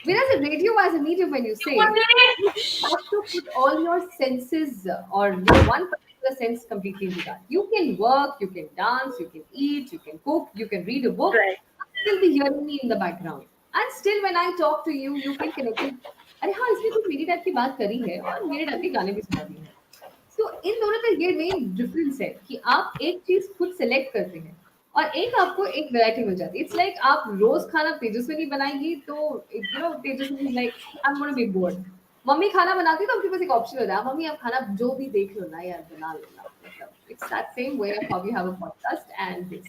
Whereas a radio as a medium, when you say, you just have to put all your senses or one particular sense completely into that. You can work, you can dance, you can eat, you can cook, you can read a book, Right. still be hearing me in the background. And still when I talk to you, you feel connected. अरे हाँ, इसने कुछ मेरी type की बात करी है और मेरे टाइप के गाने भी सुना दिए हैं। सो इन दोनों का ये मेन डिफरेंस है कि आप एक चीज खुद सेलेक्ट करते हैं और एक आपको एक वैरायटी मिल जाती है। इट्स लाइक आप रोज खाना तेजस्विनी बनाएंगी तो Tejaswini like I am gonna be board. Mummy खाना बनाती है तो आपके पास एक ऑप्शन होता है, मम्मी आप खाना जो भी देख लो ना यार बना लो ना, मतलब it's that same way of how we have a podcast and this.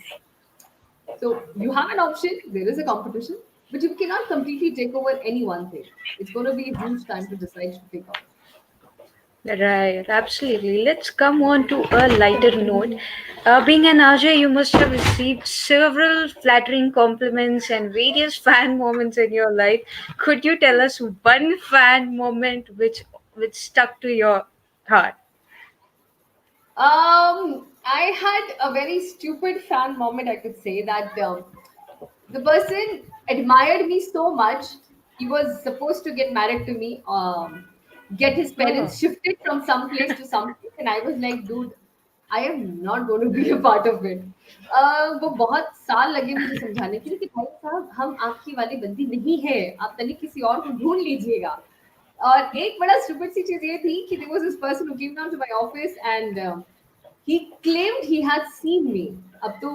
So you have an option, there is a competition, but you cannot completely take over any one thing. It's going to be a huge time to decide to pick up. Right, absolutely. Let's come on to a lighter note. Being an RJ, you must have received several flattering compliments and various fan moments in your life. Could you tell us one fan moment which stuck to your heart? I had a very stupid fan moment. I could say that the person admired me so much. He was supposed to get married to me, get his Oh, parents shifted from some place to some place, and I was like, dude, I am not going to be a part of it. वो बहुत साल लगे मुझे समझाने के लिए कि भाई साहब हम आपकी वाली बंदी नहीं है, आप तनिक किसी और को ढूंढ लीजिएगा। और एक बड़ा स्टूपिड सी चीज ये थी कि there was this person who came down to my office and he claimed he had seen me. Up to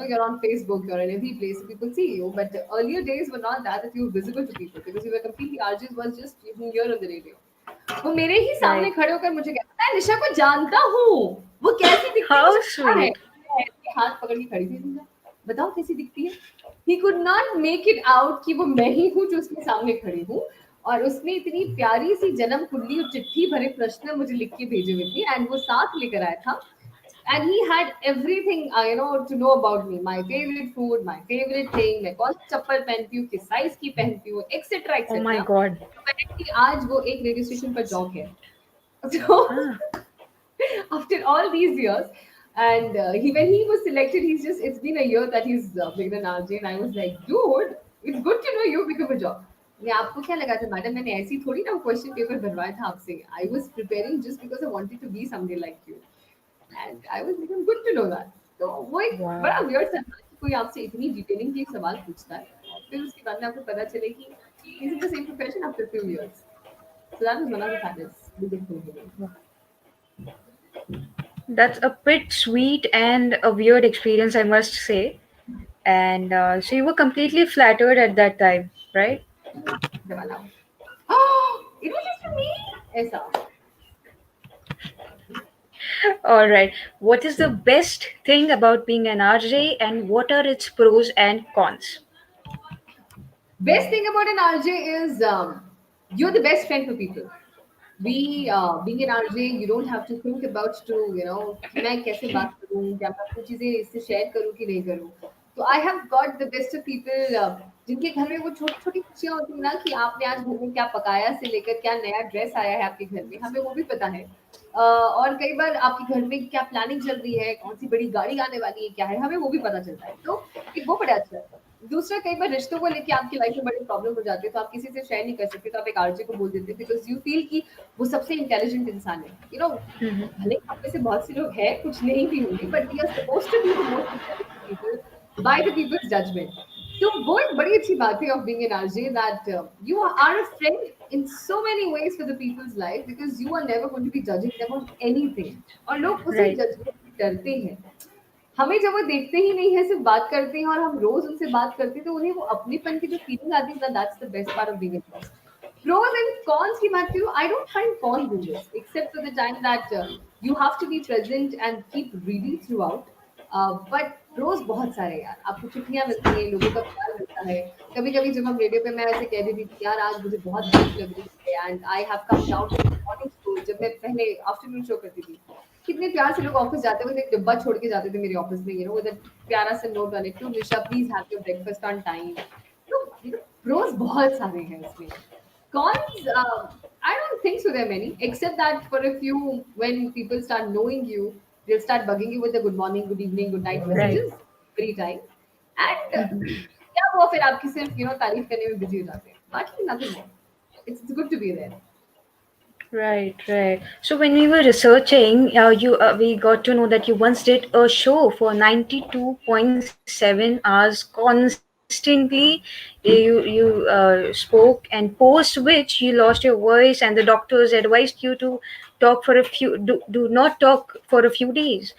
you're on Facebook, you're in every place, so people see you. But the earlier days were not that you were visible to people because you were completely RJs was just you here on the radio. वो मेरे ही सामने right. खड़े होकर मुझे कहता है निशा को जानता हूँ, वो कैसी दिखती है How मुझे पता है। sweet. मैं ऐसे हाथ पकड़ के खड़ी थी, निशा बताओ कैसी दिखती है। He could not make it out कि वो मैं ही हूँ जो उसके सामने खड़ी हूँ। और उसने इतनी प्यारी सी जन्म कुंडली और चिट्ठी भरे प्रश्न मुझे लिख के भेजे हुए थे एंड वो साथ लेकर आया था। And he had everything to know about me, my favorite food, my favorite thing, मैं कौन सी चप्पल पहनती हूँ, किस साइज की पहनती हूँ, etcetera Oh my etcetera. God. Apparently आज वो एक रेडियो स्टेशन पर जॉब है। So Ah, after all these years, and when he was selected, it's been a year that he's been an RJ, and I was like, dude, it's good to know you become a job. मैं आपको क्या लगा था madam, मैंने ऐसी थोड़ी ना question paper बनवाया था आपसे। I was preparing just because I wanted to be somebody like you and I was like good to know that. तो वो एक wow. बड़ा वियर्ड सा था कि कोई आपसे इतनी डिटेलिंग के एक सवाल पूछता है और फिर उसके बाद में आपको पता चले कि is in the same profession after few years. So that was one of the factors big thing. That's a bit sweet and a weird experience, I must say. And so you were completely flattered at that time, right? जब allow it was just for me ऐसा। All right. What is the best thing about being an RJ and what are its pros and cons? Best thing about an RJ is you're the best friend for people. Being an RJ, you don't have to think about to कि मैं कैसे बात करूँ, क्या मैं अपनी चीजें इससे शेयर करूँ कि नहीं करूँ. तो I have got the best of people जिनके घर में वो छोटी छोटी खुशियां होती है ना कि आपने आज घर में क्या पकाया से लेकर क्या नया ड्रेस आया है आपके घर में, हमें वो भी पता है. और कई बार आपके घर में क्या प्लानिंग चल रही है, कौन सी बड़ी गाड़ी आने वाली है, क्या है, हमें वो भी पता चलता है. तो एक वो बड़ा अच्छा है. दूसरा, कई बार रिश्तों को लेके आपकी लाइफ में बड़ी प्रॉब्लम हो जाती है, तो आप किसी से शेयर नहीं कर सकते, तो आप एक आरजे को बोल देते हैं बिकॉज यू फील कि वो सबसे इंटेलिजेंट इंसान है. भले ही आप में से बहुत से लोग हैं, कुछ नहीं भी होंगे, but we are supposed to be the most intelligent people by the people's judgement. तो वो एक बड़ी अच्छी बात है of being an RJ, that you are a friend in so many ways for the people's life because you are never going to be judging them on anything. और लोग उसी Right. जजमेंट से डरते हैं. हमें जब वो देखते ही नहीं है, सिर्फ बात करते हैं और हम रोज उनसे बात करते हैं, तो उन्हें वो अपनेपन की जो फीलिंग आती है ना, that's the best part of being a. Pros and cons की बात करूँ, I don't find cons in this, except for the time that you have to be present and keep reading throughout. But pros बहुत सारे हैं यार. आपको चिट्ठियाँ मिलती हैं, लोगों का प्यार मिलता है. कभी-कभी जब हम रेडियो पे मैं ऐसे कह देती थी, यार आज मुझे बहुत भूख लग रही है, and I have come down to the morning show, जब मैं पहले आफ्टरनून शो करती थी. कितने प्यार से लोग ऑफिस जाते हुए एक डिब्बा छोड़ के जाते थे मेरे ऑफिस में, विद अ प्यारा सा note on it, to Nisha please have your breakfast on time. तो प्रोस बहुत सारे हैं इसमें. Cons, I don't think so. There are many, except that for a few, when people start knowing you, they'll start bugging you with the good morning, good evening, good night Right. messages every time. And क्या वो फिर आपकी सिर्फ तारीफ करने में busy हो जाते हैं. बाकी nothing more. It's good to be there. Right, right. So when we were researching, you we got to know that you once did a show for 92.7 hours constantly. You spoke, and post which you lost your voice, and the doctors advised you to talk for a few do not talk for a few days.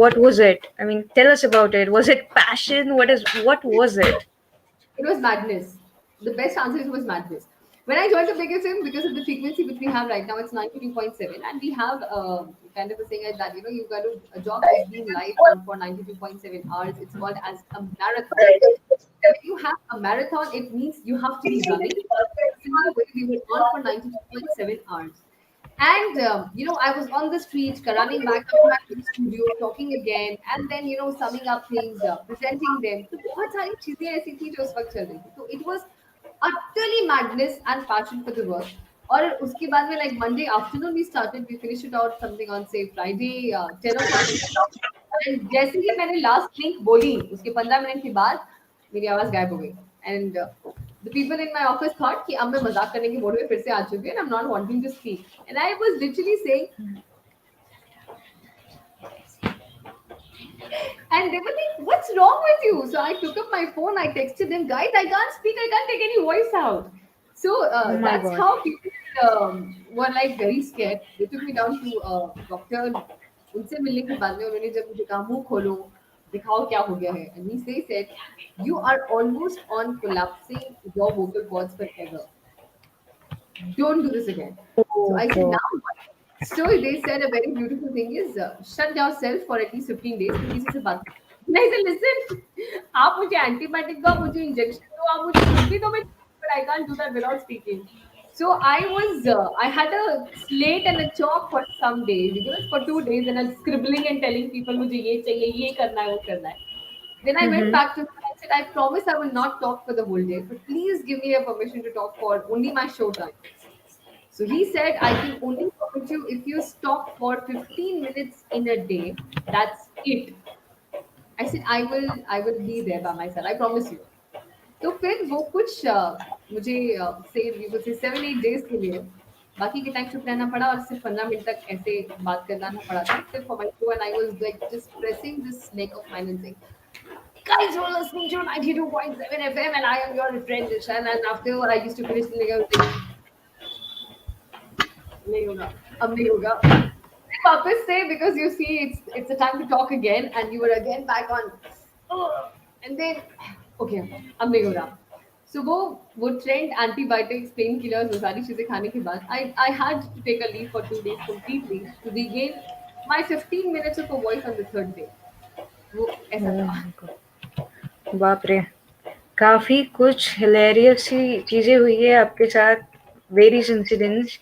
What was it? I mean, tell us about it. Was it passion? What was it? It was madness. The best answer is it was madness. When I joined the biggest sim, because of the frequency which we have right now, it's 92.7, and we have kind of a saying that you've got to a job is being live on for 92.7 hours. It's called as a marathon. When you have a marathon, it means you have to be running. Similar way, we were on for 92.7 hours. And I was on the streets, running back and back to the studio, talking again, and then summing up things, presenting them. तो बहुत सारी चीजें ऐसी थी जो उस वक्त चल रही थी. तो it was utterly madness and passion for the work. और उसके बाद में like Monday afternoon we started, we finished it out something on say Friday 10 o'clock. And जैसे ही मैंने लास्ट लिंक बोली, उसके 15 मिनट के बाद मेरी आवाज गायब हो गई. And the people in my office thought कि अब मैं मजाक करने के मोड में फिर से आ चुकी हूँ, and I'm not wanting to speak. And I was literally saying, and they were like, "What's wrong with you?" So I took up my phone, I texted them, "Guys, I can't speak, I can't take any voice out." So Oh my that's God. how people were like very scared. They took me down to doctor. उनसे मिलने के बाद में उन्होंने जब मुझे कहा मुंह खोलो, दिखाओ क्या हो गया है. And he said, "You are almost on collapsing your vocal cords forever. Don't do this again." So I said, Oh, now what? So they said a very beautiful thing is shut yourself for at least 15 days. फिर किसी से बात नहीं. I said, listen, आप मुझे antibiotic दो, आप मुझे इंजेक्शन दो, आप मुझे कुछ भी दो, मैं but I can't do that without speaking. So I had a slate and a chalk for some days, for 2 days, and I'm scribbling and telling people मुझे ये चाहिए, ये करना है, वो करना है. Then I went back to him and I said, I promise I will not talk for the whole day, but please give me a permission to talk for only my show time. So he said, I can only permit you if you stop for 15 minutes in a day. That's it. I said, I will be there by myself. I promise you. तो फिर वो कुछ मुझे से you could say 7-8 days के लिए बाकी के टाइम चुप रहना पड़ा और सिर्फ 15 मिनट तक ऐसे बात करना पड़ा था सिर्फ for my show. And I was like just pressing this neck of mine and saying, guys, you're listening to 92.7 FM and I am your friend Nishan. And after I used to finish the I was like, नहीं होगा, अब नहीं होगा. फिर वापस से because you see it's a time to talk again and you were again back on. And then okay, अब नहीं हो रहा. So वो trend antibiotics, painkillers, वो सारी चीजें खाने के बाद I had to take a leave for 2 days completely to regain My 15 minutes of a voice on the third day. वो ऐसा Oh था. my God. बाप रे, काफी कुछ हिलेरियस सी चीजें हुई है आपके साथ, various incidents.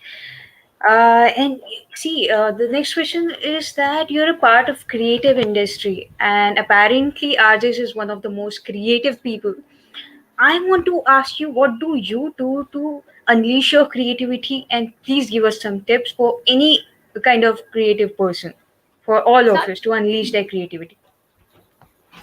And see, the next question is that you're a part of creative industry, and apparently RJs is one of the most creative people. I want to ask you, what do you do to unleash your creativity? And please give us some tips for any kind of creative person, for all of Start us to unleash their creativity.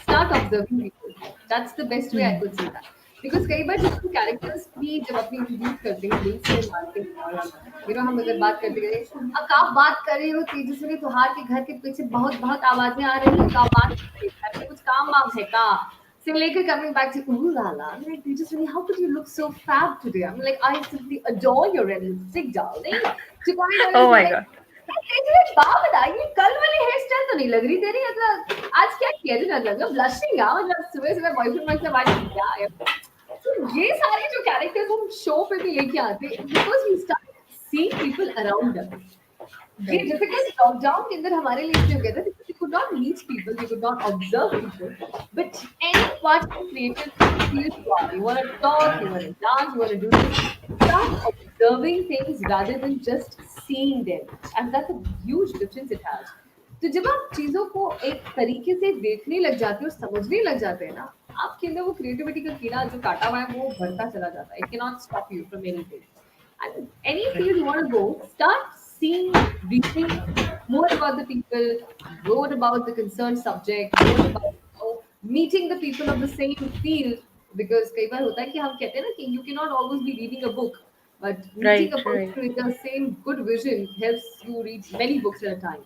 start observing people. That's the best way I Hmm. could say that. Because कई बार जब हम characters भी जब अपनी introduce करते हैं main stream marketing और हम अगर बात करते करें अब आप बात कर रहे हो तेजस्विनी तुहार के घर के पीछे बहुत बहुत आवाजें आ रही हैं तो आप बात करिए घर पे कुछ काम वाम है का से लेकर coming back to ooh la la I'm like Tejaswini how could you look so fab today I'm like I simply adore your red lipstick darling to point Oh always be my like god. Tejaswini बात बता ये कल वाली hair style तो नहीं लग रही तेरी मतलब आज क्या किया तूने मतलब ब्लशिंग आ मतलब सुबह सुबह बॉयफ्रेंड मतलब बात क्या है तो ये सारे जो कैरेक्टर्स हम शो पे भी लेके आते because we start seeing people around us ये Right. डिफिकल्ट लॉकडाउन के अंदर हमारे लिए इसलिए हो गया था because we could not meet people, we could not observe people. But any part of creative field you are, you want to talk, you want to dance, you want to do this, start observing things rather than just seeing them. And that's a huge difference it has. तो जब आप चीजों को एक तरीके से देखने लग जाते हो और समझने लग जाते हैं ना आपके अंदर वो क्रिएटिविटी का कीड़ा जो काटा हुआ है वो बढ़ता चला जाता है it can not stop you from anything and any field you want to go, start seeing, reading more about the people, more about the concerned subject, more about meeting the people of the same field. Because कई बार होता है कि हम कहते हैं ना कि you cannot always be reading a book, but meeting Right, a right. person with the same good vision helps you read many books at a time.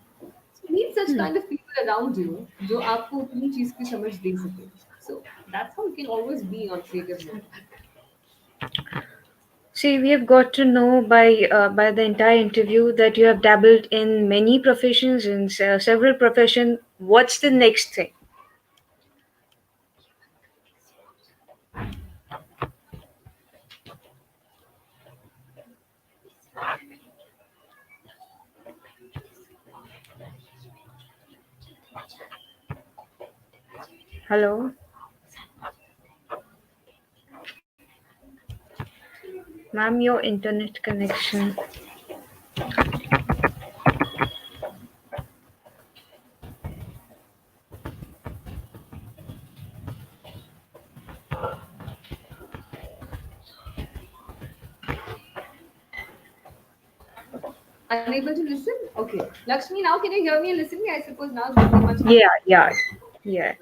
So meet such Hmm. kind of people around you जो आपको उतनी चीज की समझ दे सके. So that's how you can always be on creative mode. See, we have got to know by the entire interview that you have dabbled in many professions, in several professions. What's the next thing? Hello, ma'am, your internet connection. Unable to listen? Okay. Lakshmi, now can you hear me and listen me? I suppose now it would be much Yeah, better. yeah, yeah.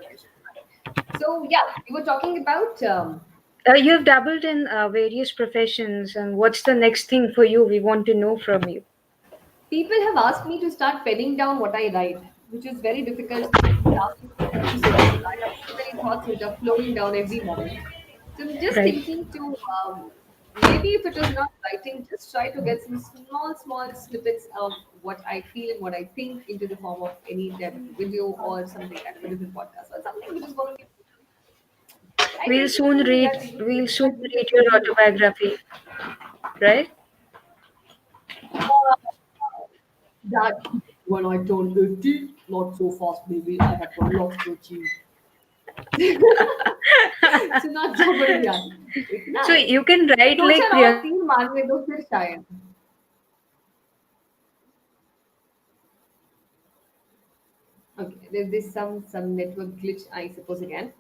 So, yeah, you were talking about You have dabbled in various professions, and what's the next thing for you? We want to know from you. people have asked me to start penning down what I write, which is very difficult task to say because I have so many thoughts which are flowing down every moment. So I'm just Right. thinking to maybe if it is not writing, just try to get some small snippets of what I feel and what I think into the form of any type of video or something kind of a different podcast or something which is going to be. I We'll can keep soon thinking read. that maybe We'll soon that read will your continue. autobiography. Right. That when I turned 80, not so fast, baby. I have got lots to achieve. सुना जबरदस्त इतना So है you can write दो like चार और Priyanka. तीन मारने दो फिर शायद okay there's some network glitch I suppose again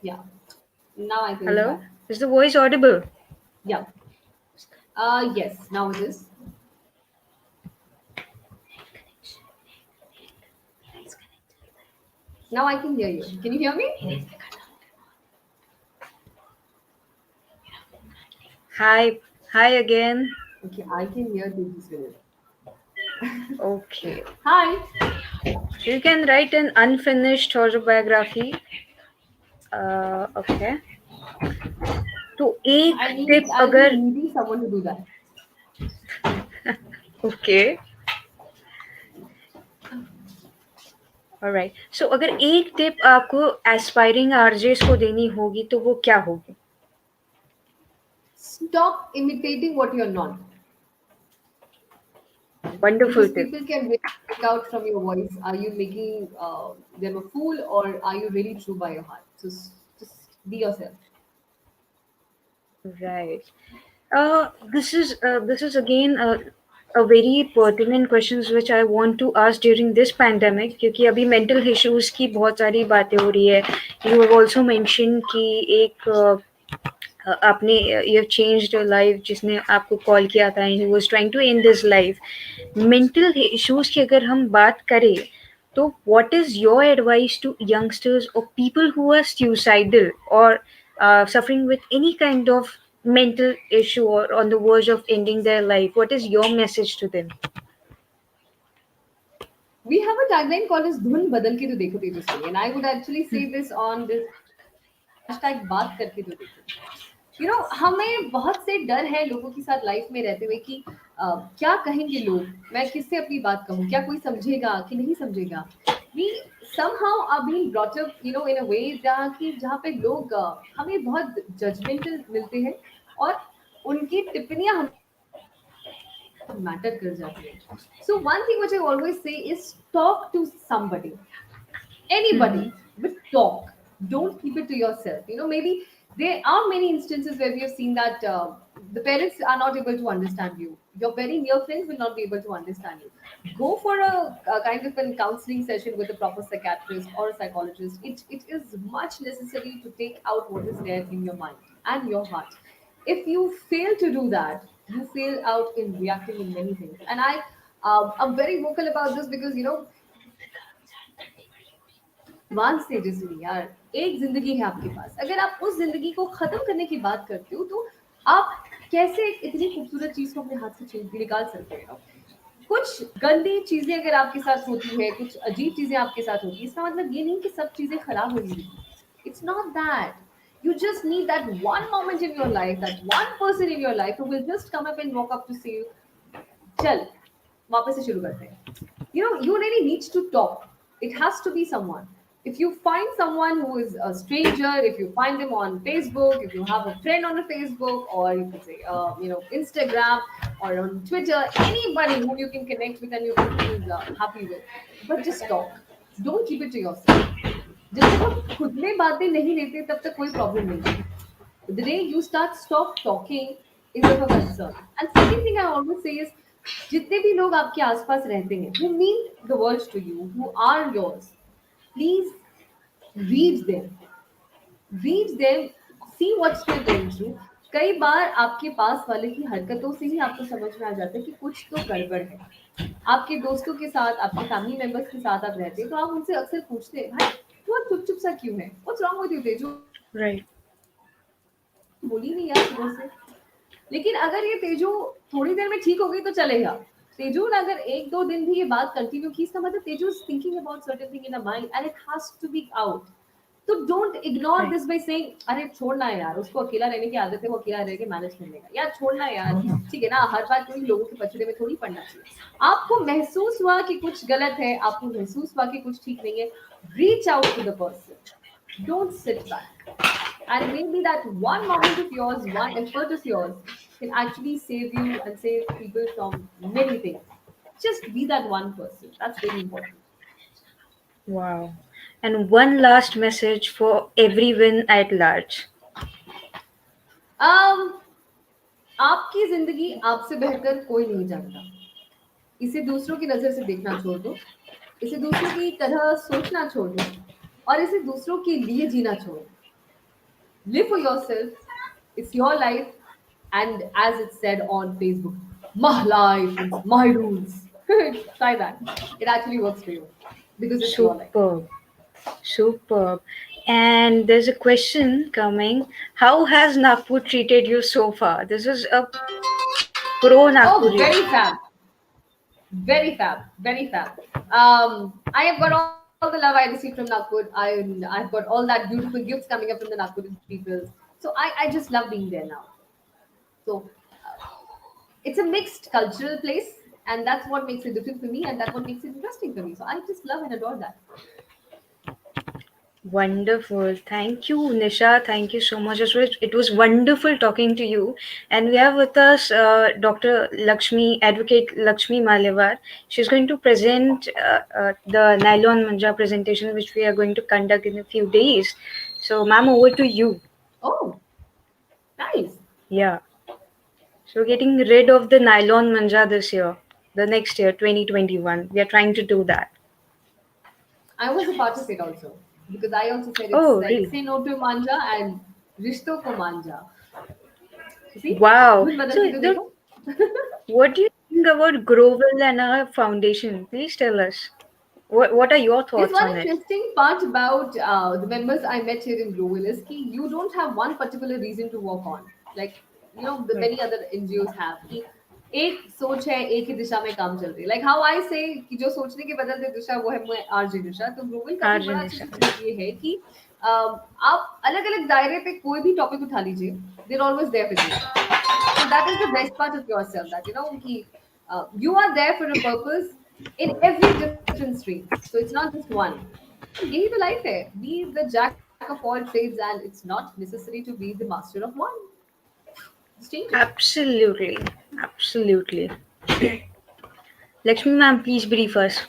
yeah now I think it's Hello. back Is the voice audible? yeah yes now it is now I can hear you can you hear me Hi. Hi again. okay I can hear this minute Okay. hi So you can write an unfinished autobiography. Okay. तो एक tip I'll be अगर needing someone to do that okay alright so अगर एक tip आपको aspiring RJs को देनी होगी तो वो क्या होगी? Stop imitating what you're not, Wonderful because tip. people can really make out from your voice. Are you making them a fool, or are you really true by your heart? So just be yourself. Right. This is again a very pertinent questions which I want to ask during this pandemic, क्योंकि अभी mental issues की बहुत सारी बातें हो रही है. You have also mentioned कि एक आपने you have changed your life जिसने आपको कॉल किया था and he was trying to end his life. Mental issues की अगर हम बात करें तो what is your advice to youngsters or people who are suicidal or suffering with any kind of mental issue or on the verge of ending their life? What is your message to them? We have a tagline called as "धुन बदल के तो देखो तेजस्वी," and I would actually say this on this hashtag "बात करके तो देखो." हमें बहुत से डर है लोगों के साथ लाइफ में रहते हुए कि क्या कहेंगे लोग, मैं किससे अपनी बात कहूँ, क्या कोई समझेगा कि नहीं समझेगा. We somehow are being brought up in a way जहाँ पे लोग हमें बहुत जजमेंटल मिलते हैं, और उनकी टिप्पणियां हमें बहुत मैटर कर जाती है. So one thing which I always say is talk to somebody, anybody, Mm-hmm. but talk. Don't keep it to yourself. Maybe there are many instances where we have seen that the parents are not able to understand you. Your very near friends will not be able to understand you. Go for a kind of a counseling session with a proper psychiatrist or a psychologist. It is much necessary to take out what is there in your mind and your heart. If you fail to do that, you fail out in reacting in many things. And I'm very vocal about this because advance stages में यार, एक जिंदगी है आपके पास. अगर आप उस जिंदगी को खत्म करने की बात करते हो, तो आप कैसे एक इतनी खूबसूरत चीज को अपने हाथ से छीन निकाल सकते हो? कुछ गंदी चीजें अगर आपके साथ होती है, कुछ अजीब चीजें आपके साथ होती है, इसका मतलब ये नहीं कि सब चीजें खराब हो गई. It's not that. You just need that one moment in your life, that one person in your life who will just come up and walk up to say, चल वापस से शुरू करते हैं. You really needs to talk. It has to be someone. If you find someone who is a stranger, if you find them on Facebook, if you have a friend on a Facebook, or you could say Instagram or on Twitter, anybody whom you can connect with and you can feel happy with, but just talk. Don't keep it to yourself. जब तक आप खुद में बातें नहीं लेते तब तक कोई प्रॉब्लम नहीं है. The day you stop talking is of a concern. And second thing I always say is, जितने भी लोग आपके आसपास रहते हैं, who mean the world to you, who are yours, please read them. Read them, see what they're going through. कई बार आपके पास वाले की हरकतों से ही आपको समझ में आ जाता है कि कुछ तो गड़बड़ है. आपके दोस्तों के साथ, आपके फैमिली मेंबर्स के साथ आप रहते हैं, तो आप उनसे अक्सर पूछते हैं, भाई तू चुप चुप सा क्यों है? What's wrong with you Teju? Right. कुछ बोली नहीं यार सुबह से. लेकिन अगर ये तेजू थोड़ी देर में ठीक हो गई तो चलेगा. तेजू ने अगर एक दो दिन भी ये बात कंटिन्यू की, इसका मतलब Teju is thinking about certain thing in a mind and it has to be out. तो don't ignore Right. This by saying, अरे छोड़ना है यार, उसको अकेला रहने की आदत है, वो अकेला रह के मैनेज कर लेगा. यार छोड़ना है यार, ठीक है ना, हर बार कोई लोगों के पछड़े में थोड़ी पड़ना चाहिए. आपको महसूस हुआ कि कुछ गलत है, आपको महसूस हुआ कि कुछ ठीक नहीं है, reach out to the person. Don't sit back. And maybe that one moment of yours, one effort of yours, can actually save you and save people from many things. Just be that one person. That's very important. Wow. And one last message for everyone at large. Um, आपकी जिंदगी आपसे बेहतर कोई नहीं जानता. इसे दूसरों की नजर से देखना छोड़ दो. इसे दूसरों की तरह सोचना छोड़ दो. और इसे दूसरों के लिए जीना छोड़ो. Live for yourself. It's your life. And as it said on Facebook, my life and my rules. Try that. It actually works for you because it's your life. Superb. Superb. And there's a question coming. How has Nagpur treated you so far? This is a pro Oh, Nagpurian. very fab. Very fab. Very fab. I have got all the love I received from Nagpur. I've got all that beautiful gifts coming up from the Nagpur people. So I just love being there now. So it's a mixed cultural place, and that's what makes it different for me, and that's what makes it interesting for me. So I just love and adore that. Wonderful. Thank you, Nisha. Thank you so much. It was wonderful talking to you. And we have with us Dr. Lakshmi, Advocate Lakshmi Malevar. She's going to present the nylon manja presentation, which we are going to conduct in a few days. So, ma'am, over to you. Oh, nice. Yeah. So, we're getting rid of the nylon manja this year, the next year, 2021. We are trying to do that. I was a part of it also because I also said it's Oh, like really? say no to manja and rishto ko manja. You see, Wow. धुन बदल So, गई तो देखो. what do you think about Grovel and our foundation? Please tell us. What are your There's thoughts one on it? interesting part about the members I met here in Global is कि you don't have one particular reason to work on. Like, you know, the Hmm. many other NGOs have कि एक सोच है एक ही दिशा में काम चल रही है. Like how I say कि जो सोचने की बदलते दिशा वो है मैं RJ Nisha. तो ग्लोबल का भी RJ बड़ा अच्छी Nisha. चीज ये है कि आप अलग अलग दायरे पे कोई भी टॉपिक उठा लीजिए, they're always there with you. So that is the best part of yourself, that you know कि you are there for a purpose in every different stream. So it's not just one. तो यही तो life है. Be the jack of all trades and it's not necessary to be the master of one. Just change it. Absolutely. Absolutely. Lakshmi ma'am, please brief us.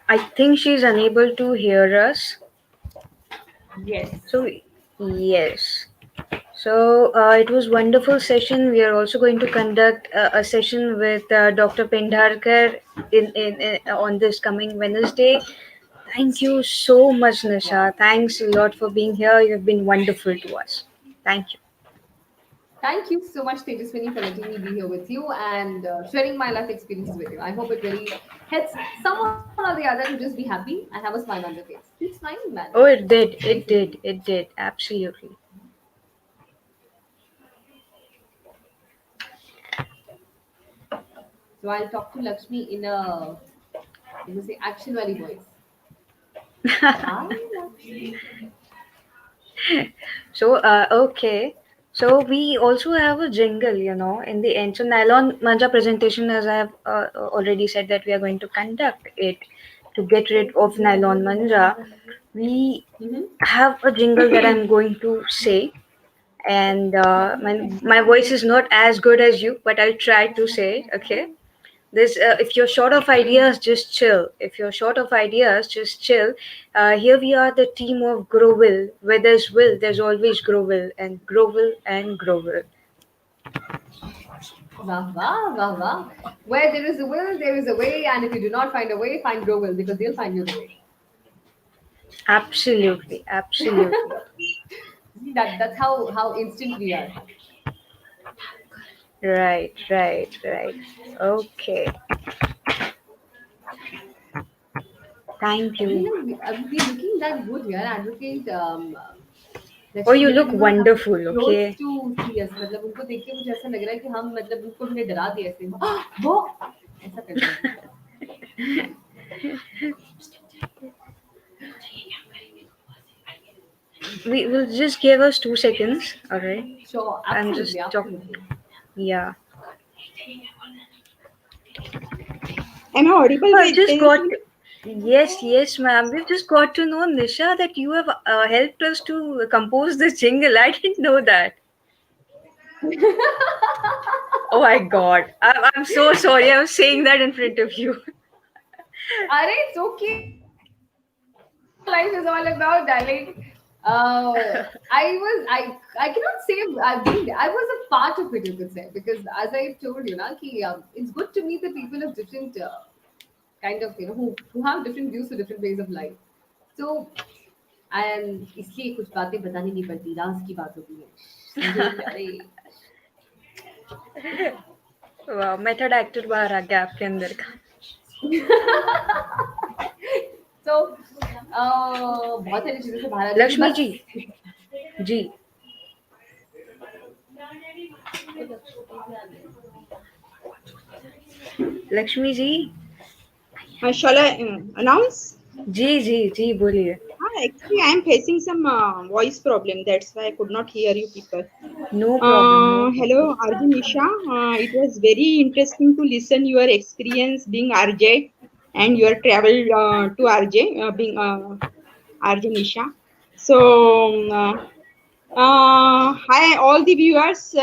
I think she's unable to hear us. Yes. So, yes. So it was wonderful session. We are also going to conduct a session with Dr. Pendharkar in on this coming Wednesday. Thank you so much, Wow. Nisha. Thanks a lot for being here. You've been wonderful to us. Thank you. Thank you so much, Tejaswini, for letting me be here with you and sharing my life experiences with you. I hope it really helps someone or the other to just be happy and have a smile on their face. Keep smiling, man. Oh, it did. Nice It meeting you. did. It did. Absolutely. So I'll talk to Lakshmi in a, let me say, action valley voice. Hi, Lakshmi. So, okay. So we also have a jingle, in the end. So nylon manja presentation, as I have already said, that we are going to conduct it to get rid of nylon manja. We have a jingle that I'm going to say, and my voice is not as good as you, but I'll try to say. Okay. This if you're short of ideas, just chill. If you're short of ideas, just chill. Here we are, the team of Grovel. Where there's will, there's always Grovel, and Grovel and Grovel. Wah, wah, wah, wah. Where there is a will, there is a way, and if you do not find a way, find Grow Will because they'll find you the way. Absolutely, absolutely. See, that's how instant we are. Right, right, right. Okay. Thank You you. know, we looking that good here, advocate. Oh, Lakshmi you ma'am, look you know, come wonderful. close Okay. to see us. मतलब उनको देख के मुझे ऐसा लग रहा है कि हम मतलब उनको हमने डरा दिया ऐसे. वो ऐसा कर दिया. We will just give us 2 seconds. All right. Sure, I'm absolutely, just talking. absolutely. Yeah. Am I audible Oh, I've with just got. Tejaswini? Yes, yes, ma'am. We've just got to know, Nisha, that you have helped us to compose this jingle. I didn't know that. Oh my God. I'm so sorry. I was saying that in front of you. Are it's okay. That's what life is all about, darling. I cannot say I've been there. I was a part of it, you could say, because as I told you, na, ki, it's good to meet the people of different kind of, you know, who have different views to different ways of life. So, and इसलिए कुछ बातें बतानी नहीं पड़ती, राज की बात होती है. समझे प्यारे. वाह मेथड एक्टर बाहर आ गया आपके अंदर का. So, बहुत सारी चीजों से बाहर आ जाएगी लक्ष्मी बस. जी. जी. Lakshmi ji. Shall I announce? जी जी जी बोलिए. Actually, I am facing some voice problem. That's why I could not hear you people. No problem no Hello, problem. RJ Nisha. It was very interesting to listen your experience being RJ. and your travel to RJ, being RJ Nisha. So, hi, all the viewers.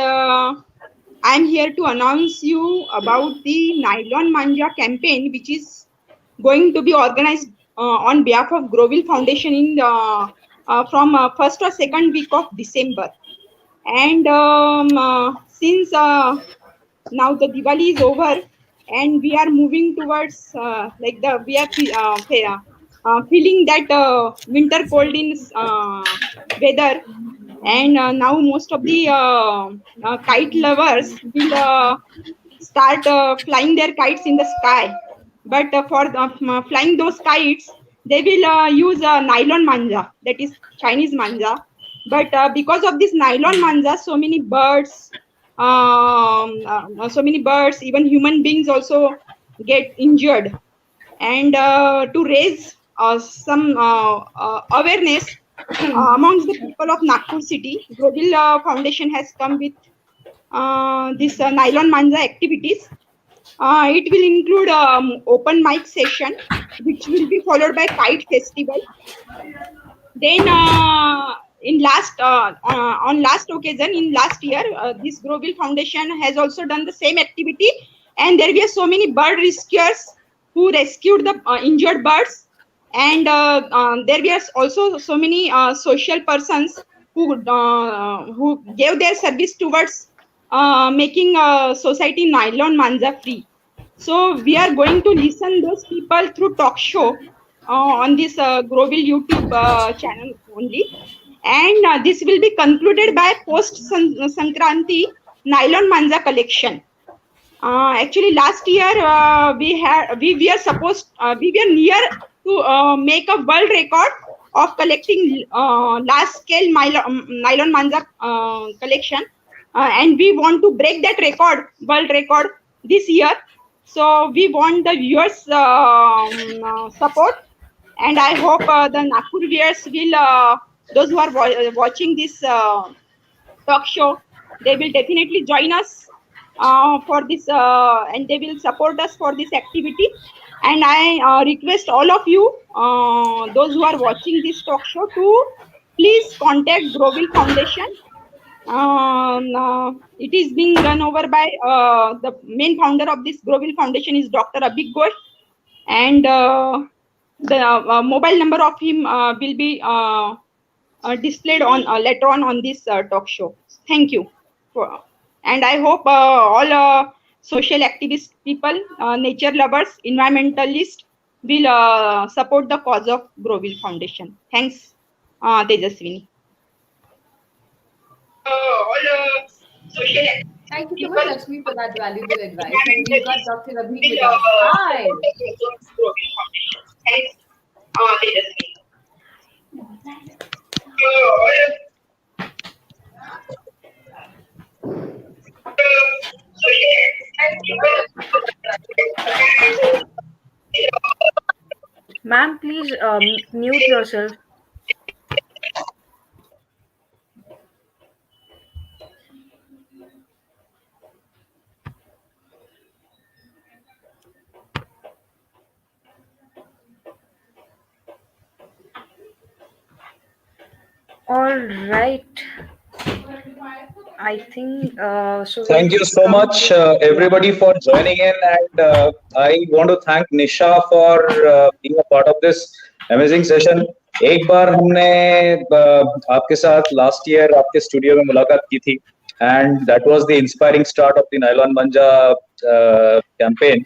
I'm here to announce you about the Nylon Manja campaign, which is going to be organized on behalf of Groville Foundation in from first or second week of December. And since now the Diwali is over, and we are moving towards like the we are feeling that winter cold in weather, and now most of the kite lovers will start flying their kites in the sky. But for flying those kites, they will use nylon manja, that is Chinese manja. But because of this nylon manja, so many birds, even human beings also get injured. And to raise some awareness amongst the people of Nagpur city, Groville Foundation has come with this nylon manja activities. It will include open mic session, which will be followed by kite festival. Then in last on last occasion in last year, this Groville Foundation has also done the same activity, and there were so many bird rescuers who rescued the injured birds, and there were also so many social persons who gave their service towards making society nylon manja free. So we are going to listen those people through talk show on this Groville YouTube channel only, and this will be concluded by post Sankranti nylon manja collection. Actually, last year we were supposed we were near to make a world record of collecting large scale nylon manja collection, and we want to break that record, world record, this year. So we want the viewers support, and I hope the Nagpur viewers will, those who are watching this talk show, they will definitely join us for this, and they will support us for this activity. And I request all of you, those who are watching this talk show, to please contact Groville Foundation. It is being run over by the main founder of this Groville Foundation is Dr. Abhik Ghosh, and the mobile number of him will be displayed on later on this talk show. Thank you. And I hope all social activist people, nature lovers, environmentalists will support the cause of Groville Foundation. Thanks, Tejaswini. Social Thank you so much, people Lakshmi, for that valuable advice. And we've got Dr. Abhi with us. Hi. Thanks, Tejaswini. Ma'am, please mute yourself. All right. I think so. Thank you so Come much, everybody, for joining in. And I want to thank Nisha for being a part of this amazing session. एक बार हमने आपके साथ last year आपके studio में मुलाकात की थी, and that was the inspiring start of the nylon manja campaign.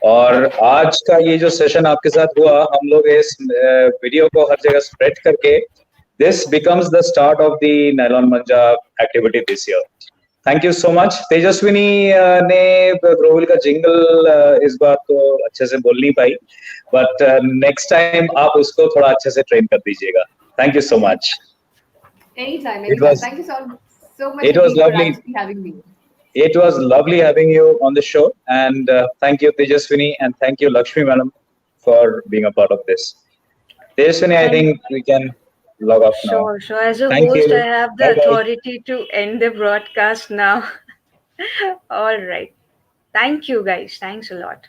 और आज का ये जो सेशन आपके साथ हुआ, हम लोग इस वीडियो को हर जगह स्प्रेड करके this becomes the start of the nylon manja activity this year. Thank you so much. Tejaswini ने ग्रोविल का जिंगल इस बार तो अच्छे से बोल नहीं पाई, but next time आप उसको थोड़ा अच्छे से ट्रेन कर दीजिएगा. Thank you so much. Anytime. It was, Thank you so much it was for lovely actually having me. It was lovely having you on the show, and thank you Tejaswini, and thank you Lakshmi madam for being a part of this. Tejaswini, I think we can log off now. Sure. As a Thank host, you. I have the Bye-bye. authority to end the broadcast now. All right. Thank you, guys. Thanks a lot.